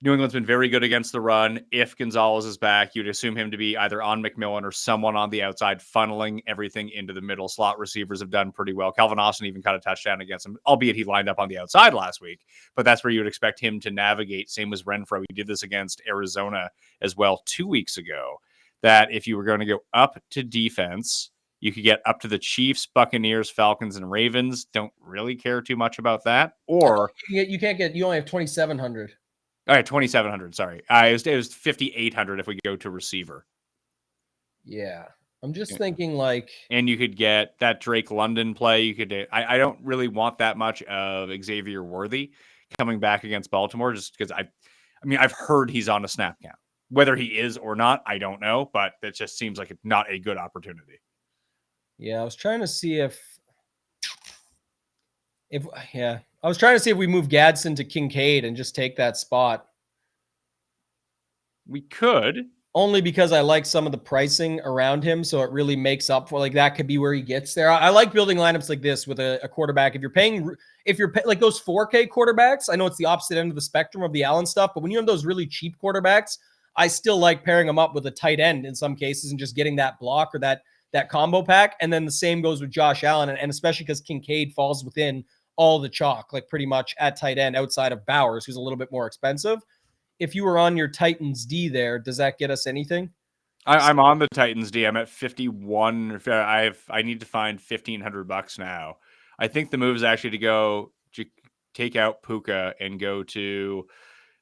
New England's been very good against the run. If Gonzalez is back, you'd assume him to be either on McMillan or someone on the outside, funneling everything into the middle. Slot receivers have done pretty well. Calvin Austin even caught a touchdown against him, albeit he lined up on the outside last week. But that's where you would expect him to navigate. Same as Renfro. He did this against Arizona as well 2 weeks ago. That if you were going to go up to defense, you could get up to the Chiefs, Buccaneers, Falcons, and Ravens. Don't really care too much about that. Or you can't get. You only have 2,700. All right, 2,700. Sorry, it was 5,800 if we go to receiver. Yeah, I'm just thinking like, and you could get that Drake London play. You could. I don't really want that much of Xavier Worthy coming back against Baltimore, just because I've heard he's on a snap count. Whether he is or not, I don't know, but it just seems like it's not a good opportunity. Yeah, I was trying to see if I was trying to see if we move Gadsden to Kincaid and just take that spot. We could. Only because I like some of the pricing around him, so it really makes up for like that could be where he gets there. I like building lineups like this with a quarterback. If you're like those 4K quarterbacks, I know it's the opposite end of the spectrum of the Allen stuff, but when you have those really cheap quarterbacks, I still like pairing them up with a tight end in some cases and just getting that block or that combo pack. And then the same goes with Josh Allen, and especially because Kincaid falls within all the chalk, like pretty much at tight end outside of Bowers, who's a little bit more expensive. If you were on your Titans D there, does that get us anything? I'm on the Titans D. I'm at 51. I need to find $1,500 now. I think the move is actually to take out Puka and go to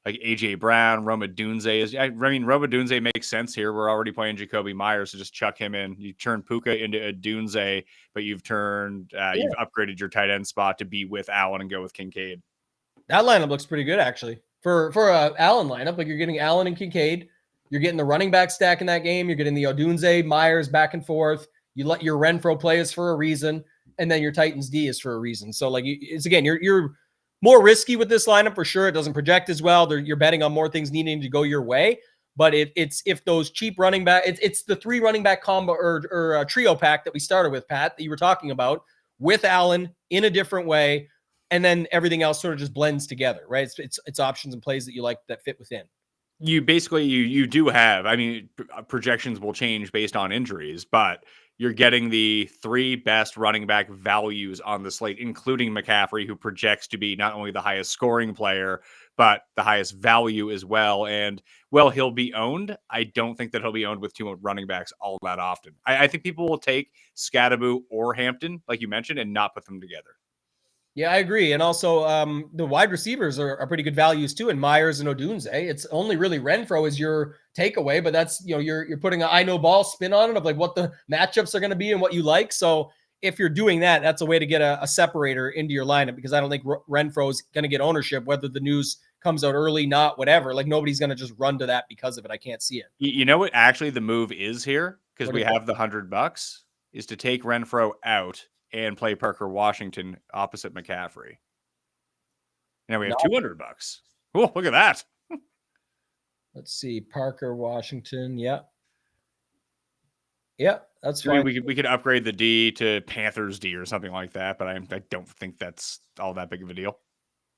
like AJ Brown. Roma Dunze Roma Dunze makes sense here. We're already playing Jacoby Myers, so just chuck him in. You turn Puka into a Dunze, but you've upgraded your tight end spot to be with Allen and go with Kincaid. That lineup looks pretty good actually for a Allen lineup. Like you're getting Allen and Kincaid, you're getting the running back stack in that game. You're getting the Odunze Myers back and forth. You let your Renfro play is for a reason, and then your Titans D is for a reason. So like it's again, you're more risky with this lineup for sure. It doesn't project as well. You're betting on more things needing to go your way. But it's if those cheap running back, it's the 3 running back combo or trio pack that we started with, Pat, that you were talking about with Allen in a different way, and then everything else sort of just blends together, right? It's options and plays that you like that fit within. You basically you do have. I mean, projections will change based on injuries, but you're getting the 3 best running back values on the slate, including McCaffrey, who projects to be not only the highest scoring player, but the highest value as well. And, well, he'll be owned. I don't think that he'll be owned with 2 running backs all that often. I think people will take Scattaboo or Hampton, like you mentioned, and not put them together. Yeah, I agree. And also the wide receivers are pretty good values too. And Myers and Odunze. It's only really Renfro is your takeaway, but that's, you're putting an I know ball spin on it of like what the matchups are going to be and what you like. So if you're doing that, that's a way to get a separator into your lineup, because I don't think Renfro's going to get ownership, whether the news comes out early, not whatever. Like, nobody's going to just run to that because of it. I can't see it. You know what actually the move is here? Because What we is it? have the $100 is to take Renfro out and play Parker Washington opposite McCaffrey. Now we have $200. Oh, look at that. Let's see. Parker Washington. Yeah. Yeah, that's fine. We could upgrade the D to Panthers D or something like that, but I don't think that's all that big of a deal.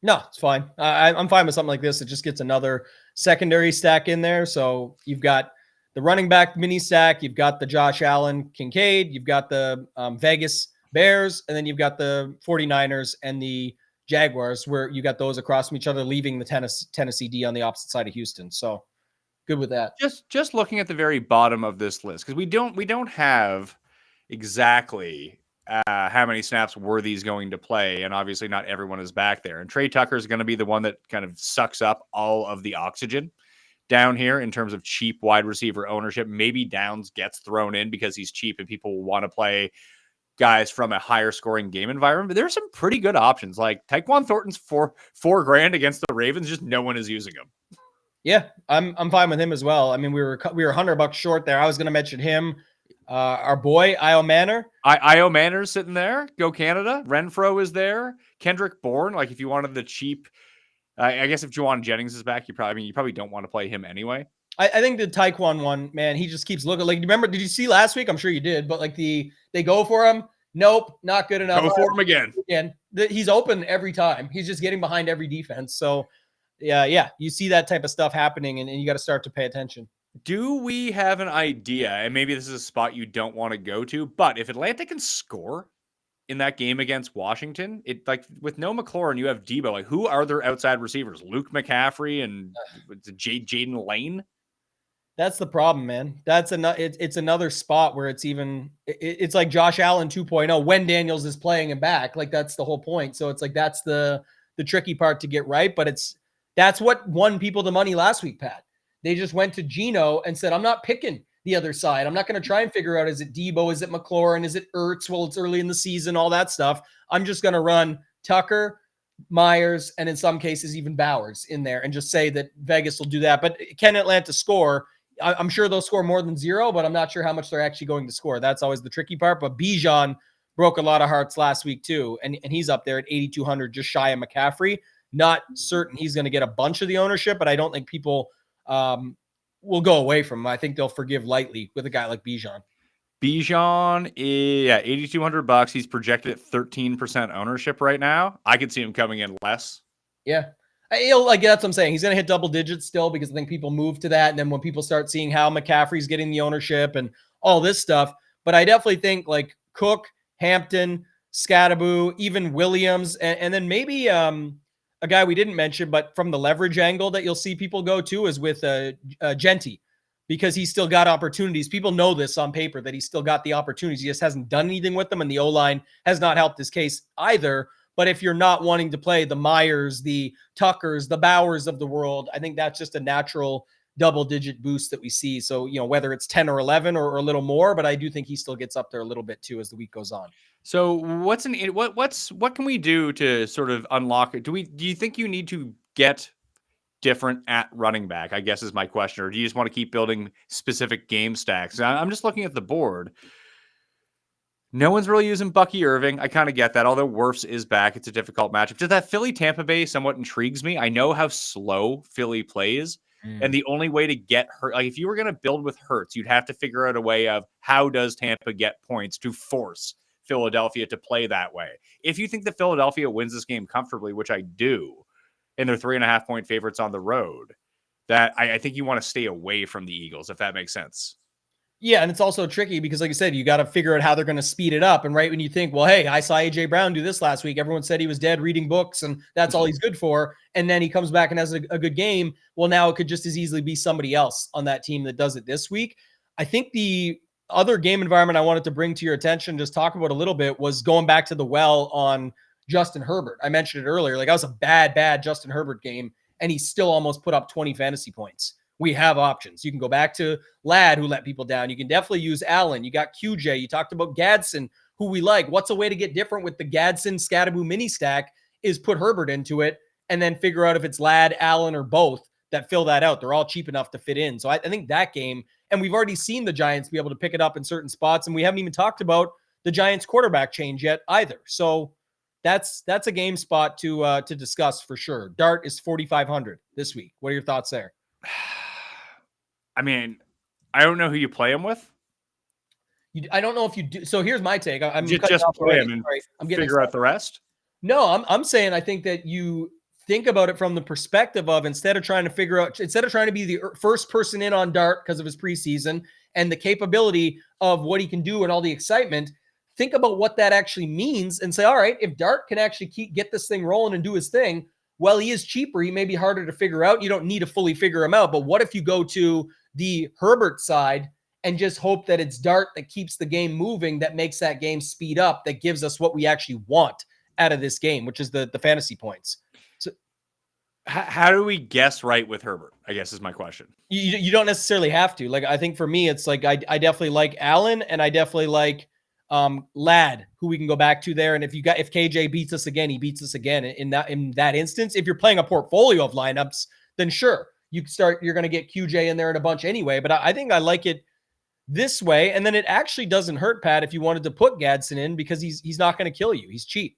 No, it's fine. I'm fine with something like this. It just gets another secondary stack in there. So you've got the running back mini stack. You've got the Josh Allen Kincaid. You've got the Vegas Bears. And then you've got the 49ers and the Jaguars, where you got those across from each other, leaving the Tennessee D on the opposite side of Houston. So good with that. Just looking at the very bottom of this list, because we don't have exactly how many snaps Worthy's going to play, and obviously not everyone is back there. And Trey Tucker is going to be the one that kind of sucks up all of the oxygen down here in terms of cheap wide receiver ownership. Maybe Downs gets thrown in because he's cheap and people will want to play guys from a higher scoring game environment. But there's some pretty good options. Like Tyquan Thornton's $4,000 against the Ravens. Just no one is using him. Yeah, I'm fine with him as well. I mean, we were $100 short there. I was going to mention him. Our boy Io Manor. Io Manor's sitting there. Go Canada. Renfro is there. Kendrick Bourne. Like, if you wanted the cheap, I guess if Juwan Jennings is back, you probably don't want to play him anyway. I think the Tyquan one, man, he just keeps looking. Like, remember, did you see last week? I'm sure you did, but like they go for him. Nope, not good enough. Go for him again. He's open every time. He's just getting behind every defense. So yeah, you see that type of stuff happening, and you got to start to pay attention. Do we have an idea? And maybe this is a spot you don't want to go to, but if Atlanta can score in that game against Washington, it, like, with no McLaurin, you have Debo. Like, who are their outside receivers? Luke McCaffrey and Jaden Lane. That's the problem, man. It's another spot where it's like Josh Allen 2.0 when Daniels is playing him back. Like, that's the whole point. So it's like, that's the tricky part to get right. But that's what won people the money last week, Pat. They just went to Geno and said, I'm not picking the other side. I'm not going to try and figure out, is it Debo? Is it McLaurin? Is it Ertz? Well, it's early in the season, all that stuff. I'm just going to run Tucker, Myers, and in some cases even Bowers in there and just say that Vegas will do that. But can Atlanta score? I'm sure they'll score more than 0, but I'm not sure how much they're actually going to score. That's always the tricky part. But Bijan broke a lot of hearts last week too. And he's up there at 8,200, just shy of McCaffrey. Not certain he's going to get a bunch of the ownership, but I don't think people will go away from him. I think they'll forgive lightly with a guy like Bijan. Bijan is $8,200. He's projected at 13% ownership right now. I could see him coming in less. Yeah. That's what I'm saying. He's going to hit double digits still, because I think people move to that. And then when people start seeing how McCaffrey's getting the ownership and all this stuff, but I definitely think like Cook, Hampton, Scattaboo, even Williams, and then maybe a guy we didn't mention, but from the leverage angle that you'll see people go to is with Genty, because he's still got opportunities. People know this on paper, that he's still got the opportunities. He just hasn't done anything with them, and the O-line has not helped his case either. But if you're not wanting to play the Myers, the Tuckers, the Bowers of the world, I think that's just a natural double-digit boost that we see. So, whether it's 10 or 11 or a little more, but I do think he still gets up there a little bit too as the week goes on. So what can we do to sort of unlock it? Do you think you need to get different at running back, I guess is my question, or do you just want to keep building specific game stacks? I'm just looking at the board. No one's really using Bucky Irving. I kind of get that. Although Wirfs is back, it's a difficult matchup. Just that Philly Tampa Bay somewhat intrigues me. I know how slow Philly plays. And the only way to get hurt, like if you were going to build with Hurts, you'd have to figure out a way of how does Tampa get points to force Philadelphia to play that way. If you think that Philadelphia wins this game comfortably, which I do, and they're 3.5 point favorites on the road, that I think you want to stay away from the Eagles, if that makes sense. Yeah, and it's also tricky because, like I said, you got to figure out how they're going to speed it up. And right when you think, well, hey, I saw A.J. Brown do this last week. Everyone said he was dead reading books, and that's all he's good for. And then he comes back and has a good game. Well, now it could just as easily be somebody else on that team that does it this week. I think the other game environment I wanted to bring to your attention, just talk about a little bit, was going back to the well on Justin Herbert. I mentioned it earlier. Like, that was a bad Justin Herbert game, and he still almost put up 20 fantasy points. We have options. You can go back to Ladd, who let people down. You can definitely use Allen. You got QJ. You talked about Gadsden, who we like. What's a way to get different with the Gadsden Scadaboo mini stack is put Herbert into it and then figure out if it's Ladd, Allen, or both that fill that out. They're all cheap enough to fit in. So I think that game, and we've already seen the Giants be able to pick it up in certain spots, and we haven't even talked about the Giants quarterback change yet either. So that's a game spot to discuss for sure. Dart is 4,500 this week. What are your thoughts there? I mean, I don't know who you play him with. I don't know if you do. So here's my take. I'm Just cutting off play already. him and Sorry. I'm getting figure out the rest. No, I'm saying I think that you think about it from the perspective of instead of trying to be the first person in on Dart because of his preseason and the capability of what he can do and all the excitement, think about what that actually means and say, all right, if Dart can actually get this thing rolling and do his thing, well, he is cheaper. He may be harder to figure out. You don't need to fully figure him out. But what if you go to the Herbert side and just hope that it's Dart that keeps the game moving, that makes that game speed up, that gives us what we actually want out of this game, which is the fantasy points. So how do we guess right with Herbert, I guess is my question. You don't necessarily have to. Like, I think for me, it's like I definitely like Allen, and I definitely like Ladd, who we can go back to there. And if KJ beats us again, he beats us again in that instance. If you're playing a portfolio of lineups, then sure, you're going to get QJ in there in a bunch anyway. But I think I like it this way. And then it actually doesn't hurt, Pat, if you wanted to put Gadsden in, because he's not going to kill you. He's cheap.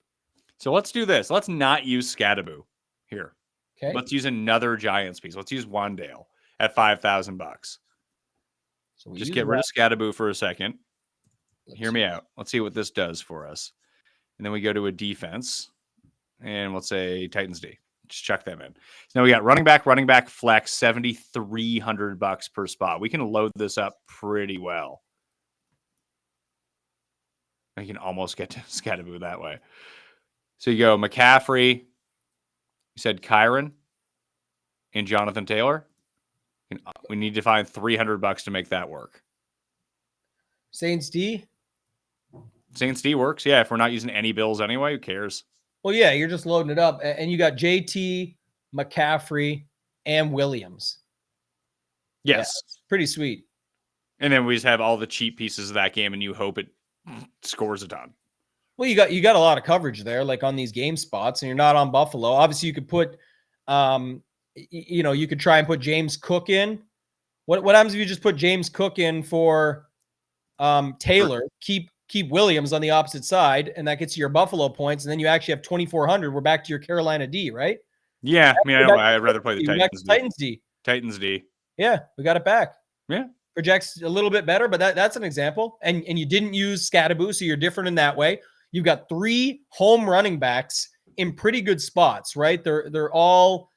So let's do this. Let's not use Scadaboo here. Okay. Let's use another Giants piece. Let's use Wandale at $5,000. So just get rid of Scadaboo for a second. Hear me out. Let's see what this does for us. And then we go to a defense, and let's say Titans D. Just chuck them in. So now we got running back flex, $7,300 per spot. We can load this up pretty well. I can almost get to Scadaboo that way. So you go McCaffrey, you said Kyron, and Jonathan Taylor. We need to find $300 to make that work. Saints D works. Yeah, if we're not using any bills anyway, who cares? Well, yeah, you're just loading it up. And you got JT, McCaffrey, and Williams. Yes. Yeah, pretty sweet. And then we just have all the cheap pieces of that game, and you hope it scores a ton. Well, you got a lot of coverage there, like on these game spots, and you're not on Buffalo. Obviously, you could put, you could try and put James Cook in. What happens if you just put James Cook in for Taylor? Keep Williams on the opposite side, and that gets you your Buffalo points, and then you actually have 2,400. We're back to your Carolina D, right? Yeah, I mean, I'd rather play the Titans D. Titans D. Yeah, we got it back. Yeah. Projects a little bit better, but that's an example. And you didn't use Scadaboo, so you're different in that way. You've got 3 home running backs in pretty good spots, right? They're all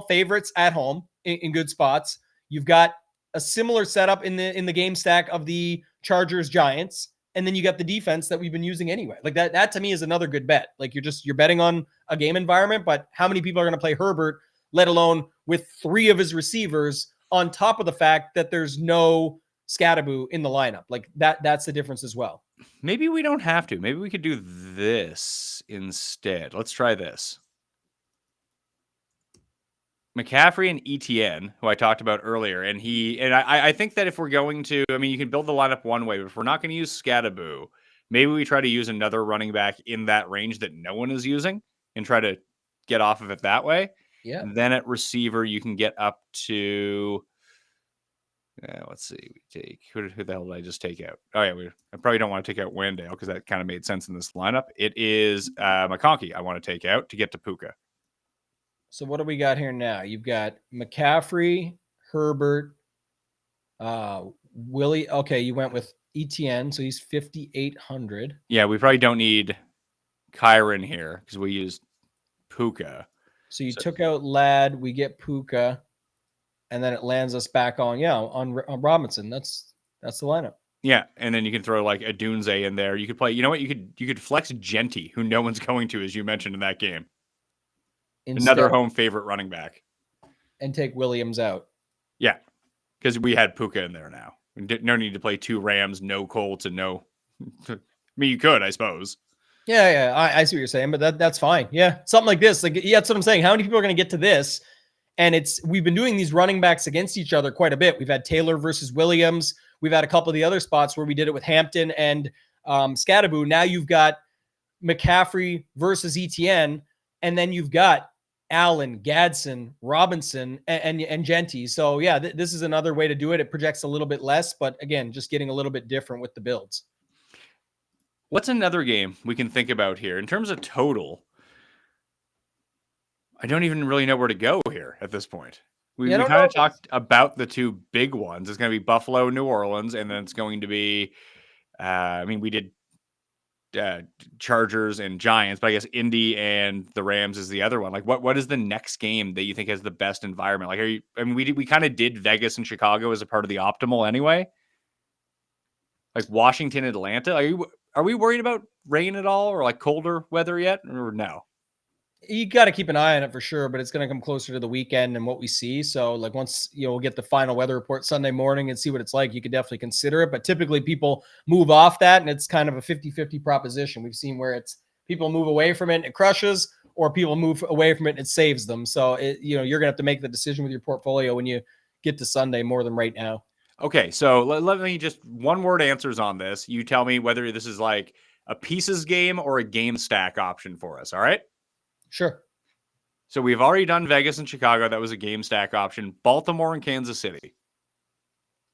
favorites at home in good spots. You've got a similar setup in the game stack of the Chargers Giants, and then you got the defense that we've been using anyway. Like that to me is another good bet. Like you're betting on a game environment, but how many people are going to play Herbert, let alone with 3 of his receivers on top of the fact that there's no Scadaboo in the lineup? Like that's the difference as well. Maybe we don't have to. Maybe we could do this instead. Let's try this. McCaffrey and ETN, who I talked about earlier, and I think that if we're going to, I mean, you can build the lineup one way, but if we're not going to use Scadaboo, maybe we try to use another running back in that range that no one is using and try to get off of it that way. Yeah. And then at receiver, you can get up to, let's see, we take, who the hell did I just take out? Oh, yeah, I probably don't want to take out Wandale because that kind of made sense in this lineup. It is McConkey I want to take out to get to Puka. So what do we got here now? You've got McCaffrey, Herbert, Willie. Okay, you went with ETN, so he's 5,800. Yeah, we probably don't need Kyron here because we used Puka. So you took out Ladd, we get Puka, and then it lands us back on Robinson. That's the lineup. Yeah, and then you can throw like a Dunze in there. You could play. You know what? You could flex Genty, who no one's going to, as you mentioned in that game. Another home favorite running back. And take Williams out. Yeah, because we had Puka in there now. No need to play 2 Rams, no Colts, and no... I mean, you could, I suppose. Yeah, I see what you're saying, but that's fine. Yeah, something like this. Like, yeah, that's what I'm saying. How many people are going to get to this? And we've been doing these running backs against each other quite a bit. We've had Taylor versus Williams. We've had a couple of the other spots where we did it with Hampton and Scatterboo, now you've got McCaffrey versus ETN, and then you've got Allen, Gadsden, Robinson, and Genty. So yeah, this is another way to do it. It projects a little bit less, but again, just getting a little bit different with the builds. What's another game we can think about here in terms of total? I don't even really know where to go here at this point. We kind of talked about the two big ones. It's going to be Buffalo, New Orleans, and then it's going to be, we did Chargers and Giants, but I guess Indy and the Rams is the other one. Like, what is the next game that you think has the best environment? Like, we kind of did Vegas and Chicago as a part of the optimal anyway. Like Washington, Atlanta. Are we worried about rain at all, or like colder weather yet, or no? You got to keep an eye on it for sure, but it's going to come closer to the weekend and what we see. So like once, we'll get the final weather report Sunday morning and see what it's like, you could definitely consider it. But typically people move off that and it's kind of a 50-50 proposition. We've seen where it's people move away from it and it crushes, or people move away from it and it saves them. So you're going to have to make the decision with your portfolio when you get to Sunday more than right now. Okay. So let me just one word answers on this. You tell me whether this is like a pieces game or a game stack option for us. All right. Sure. So we've already done Vegas and Chicago. That was a game stack option. Baltimore and Kansas City.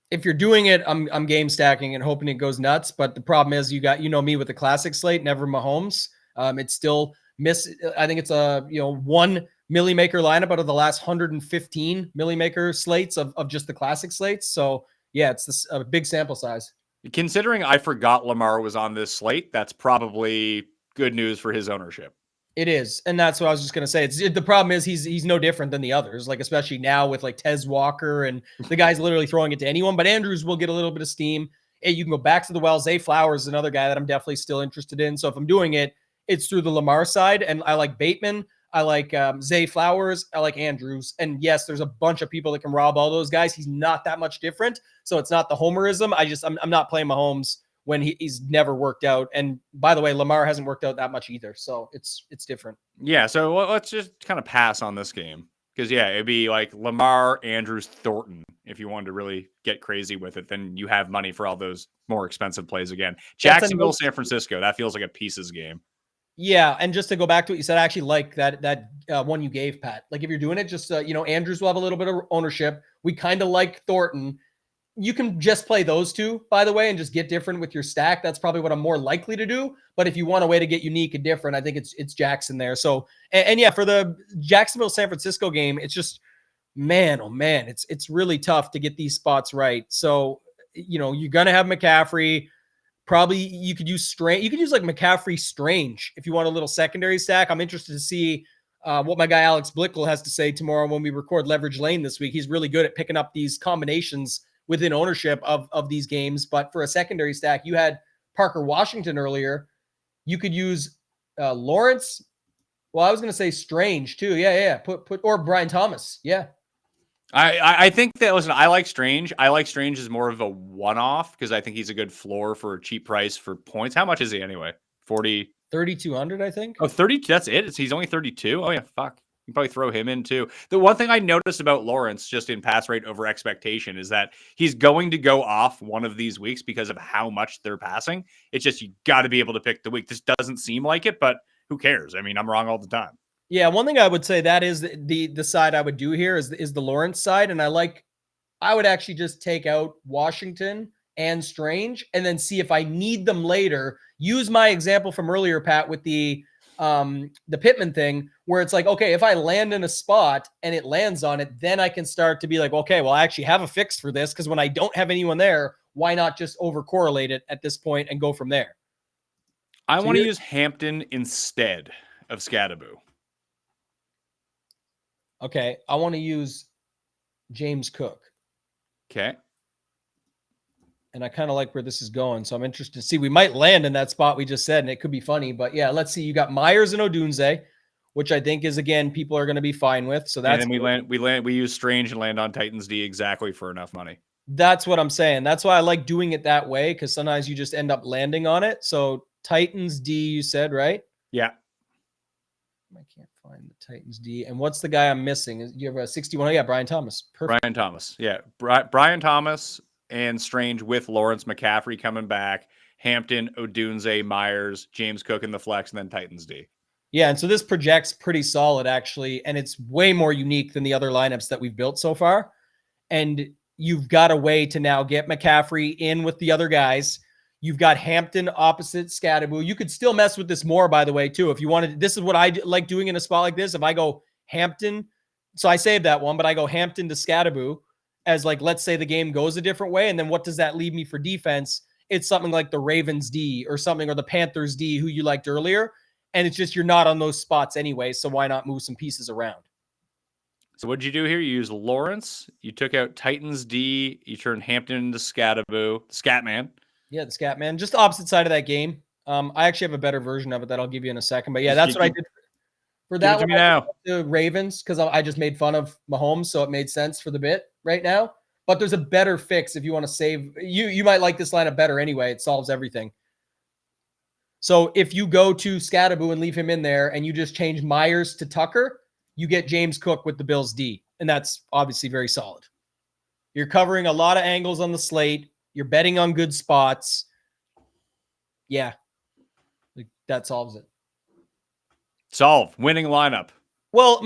If you're doing it, I'm game stacking and hoping it goes nuts. But the problem is you got, me with the classic slate, never Mahomes. It's still I think it's a, 1 milli maker lineup out of the last 115 milli maker slates of just the classic slates. So yeah, it's a big sample size. Considering I forgot Lamar was on this slate, that's probably good news for his ownership. It is. And that's what I was just going to say. The problem is he's no different than the others, like especially now with like Tez Walker and the guy's literally throwing it to anyone, but Andrews will get a little bit of steam. And you can go back to the well. Zay Flowers is another guy that I'm definitely still interested in. So if I'm doing it, it's through the Lamar side. And I like Bateman. I like Zay Flowers. I like Andrews. And yes, there's a bunch of people that can rob all those guys. He's not that much different. So it's not the homerism. I'm not playing Mahomes when he's never worked out. And by the way, Lamar hasn't worked out that much either. So it's different. Yeah. So let's just kind of pass on this game. Because, yeah, it'd be like Lamar, Andrews, Thornton. If you wanted to really get crazy with it, then you have money for all those more expensive plays again. Jacksonville, San Francisco. That feels like a pieces game. Yeah. And just to go back to what you said, I actually like that one you gave, Pat. Like if you're doing it, just, Andrews will have a little bit of ownership. We kind of like Thornton. You can just play those two, by the way, and just get different with your stack. That's probably what I'm more likely to do. But if you want a way to get unique and different, I think it's Jackson there. So, and yeah, for the Jacksonville San Francisco game, it's just, man, oh man, it's really tough to get these spots right. So, you're gonna have McCaffrey. Probably you could use Strange. You could use like McCaffrey Strange if you want a little secondary stack. I'm interested to see what my guy Alex Blickel has to say tomorrow when we record Leverage Lane this week. He's really good at picking up these combinations within ownership of these games. But for a secondary stack, you had Parker Washington earlier. You could use Lawrence. Well, I was going to say Strange too. Yeah. Put or Brian Thomas. Yeah. I think that, listen, I like Strange. I like Strange as more of a one-off because I think he's a good floor for a cheap price for points. How much is he anyway? 3,200, I think. Oh, 30. That's it. He's only 32. Oh yeah. Fuck. You can probably throw him in too. The one thing I noticed about Lawrence just in pass rate over expectation is that he's going to go off one of these weeks because of how much they're passing. It's just, you got to be able to pick the week. This doesn't seem like it, but who cares? I mean, I'm wrong all the time. Yeah. One thing I would say that is the side I would do here is the Lawrence side. And I would actually just take out Washington and Strange and then see if I need them later. Use my example from earlier, Pat, with the Pittman thing where it's like, okay, if I land in a spot and it lands on it, then I can start to be like, okay, well, I actually have a fix for this. Cause when I don't have anyone there, why not just over correlate it at this point and go from there? I want to use Hampton instead of Scatterboo. Okay. I want to use James Cook. Okay. And I kind of like where this is going. So I'm interested to see. We might land in that spot we just said, and it could be funny. But yeah, let's see. You got Myers and Odunze, which I think is, again, people are going to be fine with. So that's, and then we use Strange and land on Titans D exactly for enough money. That's what I'm saying. That's why I like doing it that way, because sometimes you just end up landing on it. So Titans D, you said, right? Yeah. I can't find the Titans D. And what's the guy I'm missing? Do you have a 61? Oh, yeah, Brian Thomas. Perfect. Brian Thomas. Yeah. Brian Thomas and Strange with Lawrence McCaffrey coming back. Hampton, Odunze, Myers, James Cook in the flex, and then Titans D. Yeah, and so this projects pretty solid, actually, and it's way more unique than the other lineups that we've built so far. And you've got a way to now get McCaffrey in with the other guys. You've got Hampton opposite Scatterboo. You could still mess with this more, by the way, too. If you wanted, this is what I like doing in a spot like this. If I go Hampton, so I saved that one, but I go Hampton to Scatterboo as like, let's say the game goes a different way. And then what does that leave me for defense? It's something like the Ravens D or something, or the Panthers D, who you liked earlier. And it's just, you're not on those spots anyway. So why not move some pieces around? So what'd you do here? You used Lawrence. You took out Titans D. You turned Hampton into Scatterboo, Scatman. Yeah, the Scatman, just the opposite side of that game. I actually have a better version of it that I'll give you in a second. But yeah, that's what I did for that one. Now. The Ravens, because I just made fun of Mahomes, so it made sense for the bit right now. But there's a better fix if you want to save. You might like this lineup better anyway. It solves everything. So if you go to Scatterboo and leave him in there and you just change Myers to Tucker, you get James Cook with the Bills D. And that's obviously very solid. You're covering a lot of angles on the slate. You're betting on good spots. Yeah. That solves it. Solve. Winning lineup. Well,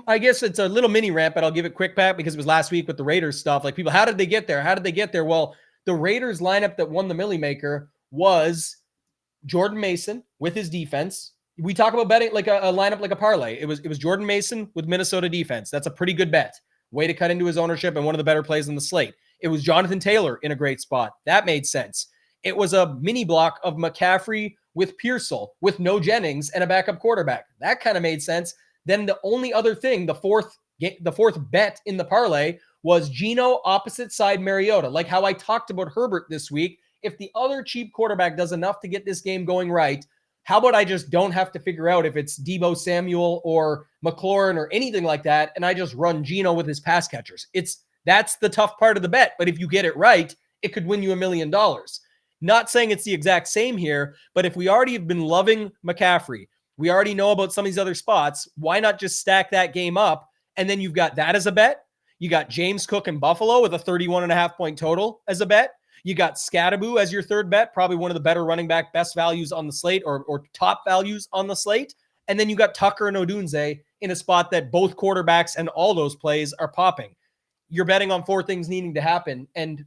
I guess it's a little mini rant, but I'll give it quick back because it was last week with the Raiders stuff. Like, people, how did they get there? How did they get there? Well, the Raiders lineup that won the Millie Maker was Jordan Mason with his defense. We talk about betting like a lineup like a parlay. It was Jordan Mason with Minnesota defense. That's a pretty good bet. Way to cut into his ownership and one of the better plays on the slate. It was Jonathan Taylor in a great spot. That made sense. It was a mini block of McCaffrey with Pearsall with no Jennings and a backup quarterback. That kind of made sense. Then the only other thing, the fourth bet in the parlay was Geno opposite side Mariota. Like how I talked about Herbert this week. If the other cheap quarterback does enough to get this game going right, how about I just don't have to figure out if it's Deebo Samuel or McLaurin or anything like that, and I just run Geno with his pass catchers. That's the tough part of the bet. But if you get it right, it could win you $1 million. Not saying it's the exact same here, but if we already have been loving McCaffrey, we already know about some of these other spots, why not just stack that game up? And then you've got that as a bet. You got James Cook in Buffalo with a 31.5 point total as a bet. You got Scatterboo as your third bet, probably one of the better running back best values on the slate or top values on the slate. And then you got Tucker and Odunze in a spot that both quarterbacks and all those plays are popping. You're betting on four things needing to happen, and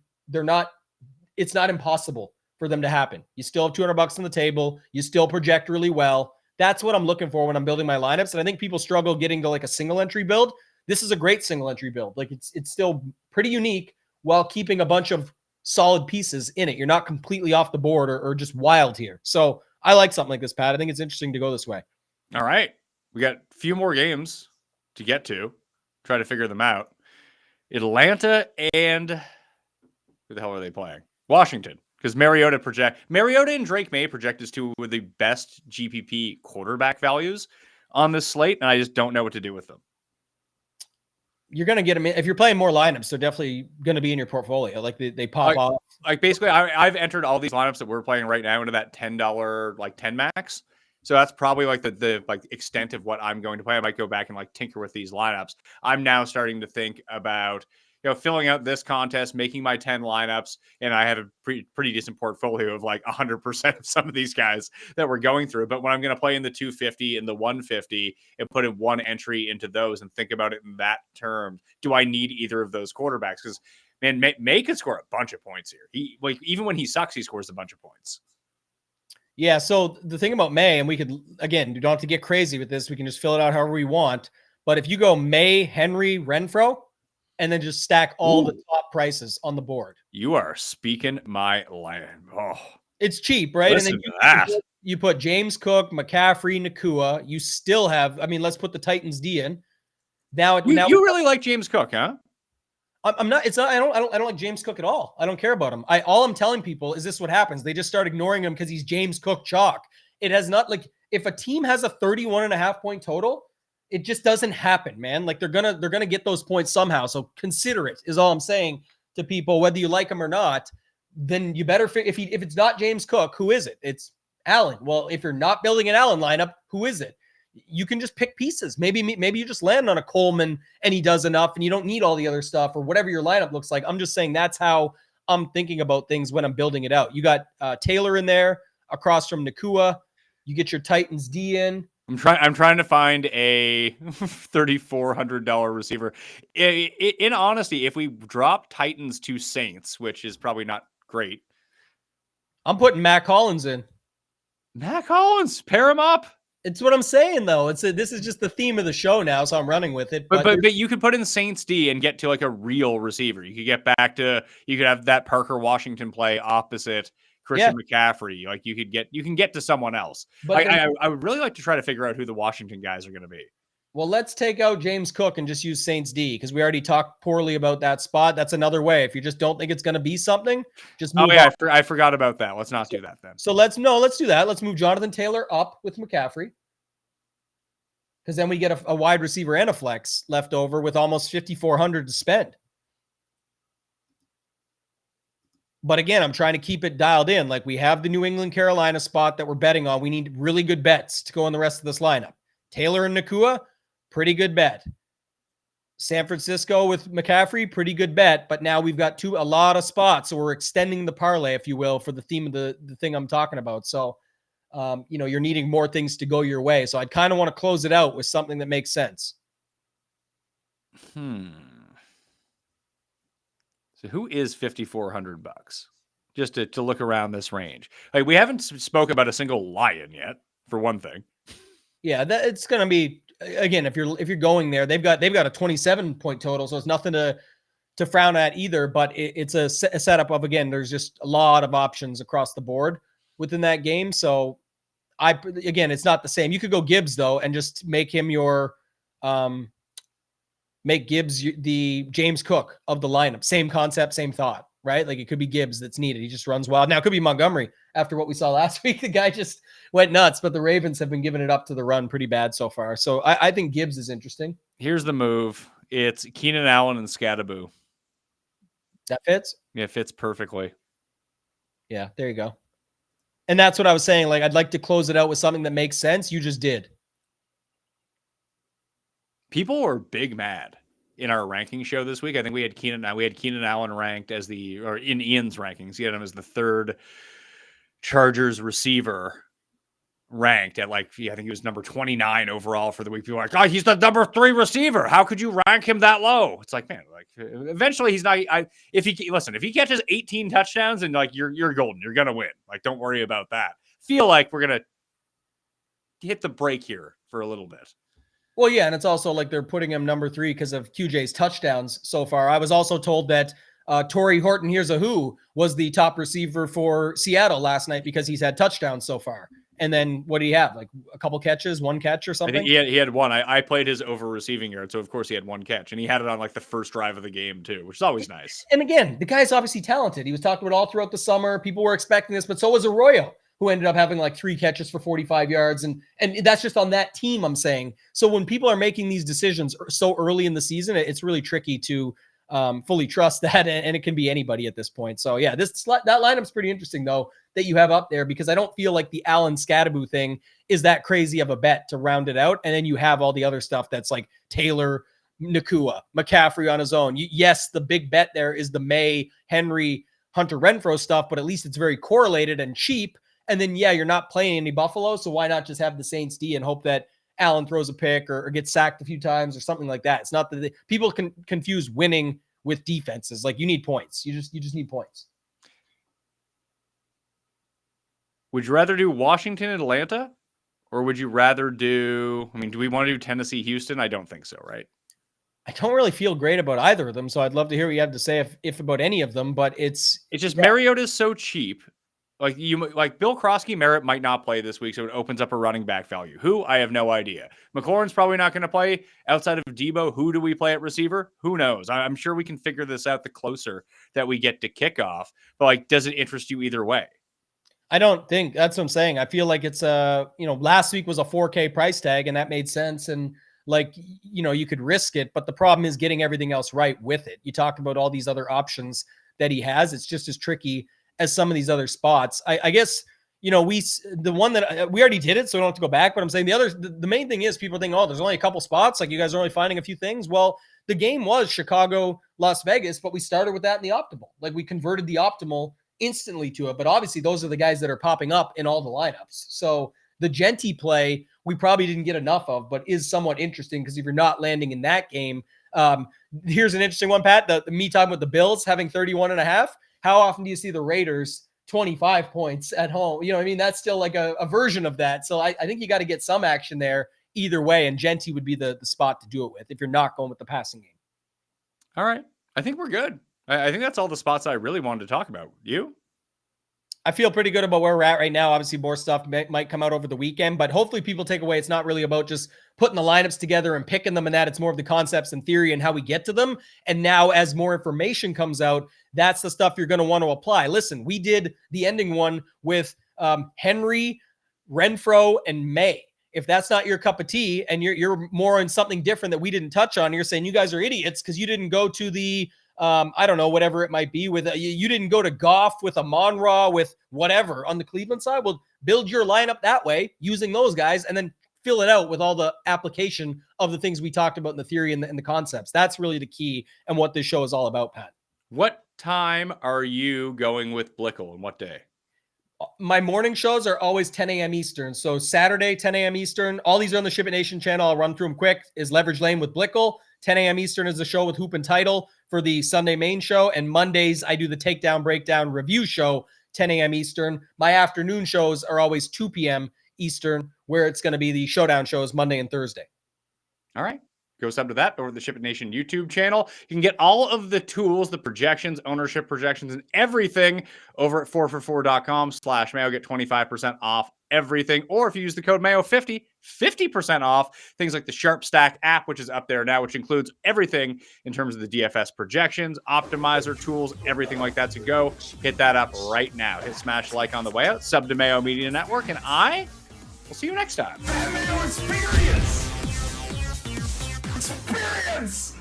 it's not impossible for them to happen. You still have $200 on the table. You still project really well. That's what I'm looking for when I'm building my lineups. And I think people struggle getting to like a single entry build. This is a great single entry build. Like it's still pretty unique while keeping a bunch of solid pieces in it. You're not completely off the board or just wild here. So I like something like this, Pat. I think it's interesting to go this way. All right. We got a few more games to get to. Try to figure them out. Atlanta and who the hell are they playing? Washington. Because Mariota and Drake May project as two of the best GPP quarterback values on this slate, and I just don't know what to do with them. You're going to get them in. If you're playing more lineups, they're definitely going to be in your portfolio. Like they pop off. Like basically, I've entered all these lineups that we're playing right now into that $10 like 10 max. So that's probably like the like extent of what I'm going to play. I might go back and like tinker with these lineups. I'm now starting to think about filling out this contest, making my 10 lineups, and I have a pretty decent portfolio of like 100% of some of these guys that we're going through. But when I'm going to play in the 250 and the 150 and put in one entry into those and think about it in that term, do I need either of those quarterbacks? Because man, May could score a bunch of points here. He even when he sucks, he scores a bunch of points. Yeah. So the thing about May, and we could again, you don't have to get crazy with this. We can just fill it out however we want. But if you go May, Henry, Renfro, and then just stack all the top prices on the board. You are speaking my land. Oh, it's cheap, right? Listen and then you put James Cook, McCaffrey, Nakua. You still have, let's put the Titans D in. Now you really like James Cook, huh? I'm not. It's not. I don't like James Cook at all. I don't care about him. All I'm telling people is this: what happens? They just start ignoring him because he's James Cook chalk. It has not like if a team has a 31.5 point total. It just doesn't happen, man. Like they're gonna get those points somehow. So consider it is all I'm saying to people, whether you like him or not. Then you better if it's not James Cook, who is it? It's Allen. Well, if you're not building an Allen lineup, who is it? You can just pick pieces. Maybe you just land on a Coleman and he does enough, and you don't need all the other stuff or whatever your lineup looks like. I'm just saying that's how I'm thinking about things when I'm building it out. You got Taylor in there across from Nakua. You get your Titans D in. I'm trying to find a $3,400 receiver. In honesty, if we drop Titans to Saints, which is probably not great, I'm putting Matt Collins in. Matt Collins, pair him up. It's what I'm saying, though. This is just the theme of the show now, so I'm running with it. But you could put in Saints D and get to like a real receiver. You could get back to, you could have that Parker Washington play opposite Christian McCaffrey. Like you can get to someone else. But I would really like to try to figure out who the Washington guys are going to be. Well, let's take out James Cook and just use Saints D because we already talked poorly about that spot. That's another way. If you just don't think it's going to be something, just move on. I forgot about that. Let's not do that then. So let's do that. Let's move Jonathan Taylor up with McCaffrey because then we get a wide receiver and a flex left over with almost 5,400 to spend. But again, I'm trying to keep it dialed in. Like we have the New England Carolina spot that we're betting on. We need really good bets to go on the rest of this lineup. Taylor and Nakua, pretty good bet. San Francisco with McCaffrey, pretty good bet. But now we've got a lot of spots. So we're extending the parlay, if you will, for the theme of the thing I'm talking about. So, you're needing more things to go your way. So I'd kind of want to close it out with something that makes sense. So who is $5,400? Just to look around this range. Like we haven't spoke about a single Lion yet, for one thing. Yeah, it's going to be, again, if you're going there, they've got a 27-point total, so it's nothing to frown at either. But it's a setup of, again, there's just a lot of options across the board within that game. So it's not the same. You could go Gibbs though, and just make him your make Gibbs the James Cook of the lineup. Same concept, same thought, right? Like it could be Gibbs that's needed. He just runs wild. Now it could be Montgomery after what we saw last week. The guy just went nuts, but the Ravens have been giving it up to the run pretty bad so far. So I think Gibbs is interesting. Here's the move. It's Keenan Allen and Scattaboo. That fits? Yeah, it fits perfectly. Yeah, there you go. And that's what I was saying. Like, I'd like to close it out with something that makes sense. You just did. People were big mad in our ranking show this week. I think we had Keenan Allen ranked as in Ian's rankings. He had him as the third Chargers receiver ranked at I think he was number 29 overall for the week. People were like, oh, he's the number 3 receiver. How could you rank him that low? It's like, man, eventually he's not. If he catches 18 touchdowns and you're golden, you're gonna win. Don't worry about that. Feel like we're gonna hit the break here for a little bit. Well, yeah, and it's also like they're putting him number 3 because of QJ's touchdowns so far. I was also told that Torrey Horton, here's a who, was the top receiver for Seattle last night because he's had touchdowns so far. And then what do you have? Like a couple catches, one catch or something? I think he had one. I played his over receiving yard, so of course he had one catch, and he had it on the first drive of the game too, which is always nice. And again, the guy's obviously talented. He was talking about all throughout the summer. People were expecting this, but so was Arroyo, who ended up having 3 catches for 45 yards. And that's just on that team, I'm saying. So when people are making these decisions so early in the season, it's really tricky to fully trust that. And it can be anybody at this point. So yeah, that lineup's pretty interesting though, that you have up there, because I don't feel like the Allen Scattaboo thing is that crazy of a bet to round it out. And then you have all the other stuff that's like Taylor, Nakua, McCaffrey on his own. Yes, the big bet there is the May, Henry, Hunter Renfrow stuff, but at least it's very correlated and cheap. And then, yeah, you're not playing any Buffalo, so why not just have the Saints D and hope that Allen throws a pick or gets sacked a few times or something like that? It's not that people can confuse winning with defenses. Like, you need points. You just need points. Would you rather do Washington, Atlanta, or would you rather do? I mean, do we want to do Tennessee, Houston? I don't think so, right? I don't really feel great about either of them, so I'd love to hear what you have to say if about any of them. But it's just Mariota is so cheap. Bill Krosky Merritt might not play this week, so it opens up a running back value. Who? I have no idea. McLaurin's probably not going to play. Outside of Debo, who do we play at receiver? Who knows? I'm sure we can figure this out the closer that we get to kickoff. But does it interest you either way? I don't think that's what I'm saying. I feel like it's last week was a 4K price tag, and that made sense. And you could risk it, but the problem is getting everything else right with it. You talked about all these other options that he has. It's just as tricky as some of these other spots. I guess, the one that we already did it, so we don't have to go back. But I'm saying the main thing is people think, oh, there's only a couple spots. Like you guys are only finding a few things. Well, the game was Chicago, Las Vegas, but we started with that in the optimal. Like we converted the optimal instantly to it. But obviously those are the guys that are popping up in all the lineups. So the Genty play, we probably didn't get enough of, but is somewhat interesting because if you're not landing in that game, here's an interesting one, Pat, me talking with the Bills having 31.5. How often do you see the Raiders 25 points at home? You know what I mean? That's still like a version of that. So I think you got to get some action there either way. And Genty would be the spot to do it with if you're not going with the passing game. All right. I think we're good. I think that's all the spots I really wanted to talk about. You? I feel pretty good about where we're at right now. Obviously, more stuff might come out over the weekend, but hopefully people take away it's not really about just putting the lineups together and picking them and that. It's more of the concepts and theory and how we get to them. And now as more information comes out, that's the stuff you're going to want to apply. Listen, we did the ending one with Henry, Renfro, and May. If that's not your cup of tea and you're more on something different that we didn't touch on, you're saying you guys are idiots because you didn't go to the I don't know, whatever it might be with you didn't go to Goff with a Monra with whatever on the Cleveland side. Well, build your lineup that way using those guys and then fill it out with all the application of the things we talked about in the theory and the concepts. That's really the key and what this show is all about, Pat. What time are you going with Blickle and what day? My morning shows are always 10 a.m. Eastern. So Saturday, 10 a.m. Eastern. All these are on the Ship It Nation channel. I'll run through them quick. Is Leverage Lane with Blickle. 10 a.m. Eastern is the show with Hoop and Title for the Sunday main show. And Mondays, I do the Takedown Breakdown review show, 10 a.m. Eastern. My afternoon shows are always 2 p.m. Eastern, where it's going to be the Showdown shows Monday and Thursday. All right. Go sub to that over the Ship It Nation YouTube channel. You can get all of the tools, the projections, ownership projections, and everything over at 4for4.com/Mayo. Get 25% off everything. Or if you use the code Mayo50, 50% off things like the Sharp Stack app, which is up there now, which includes everything in terms of the DFS projections, optimizer tools, everything like that. So go hit that up right now. Hit smash like on the way out. Sub to Mayo Media Network. And I will see you next time. That Mayo experience. Experience.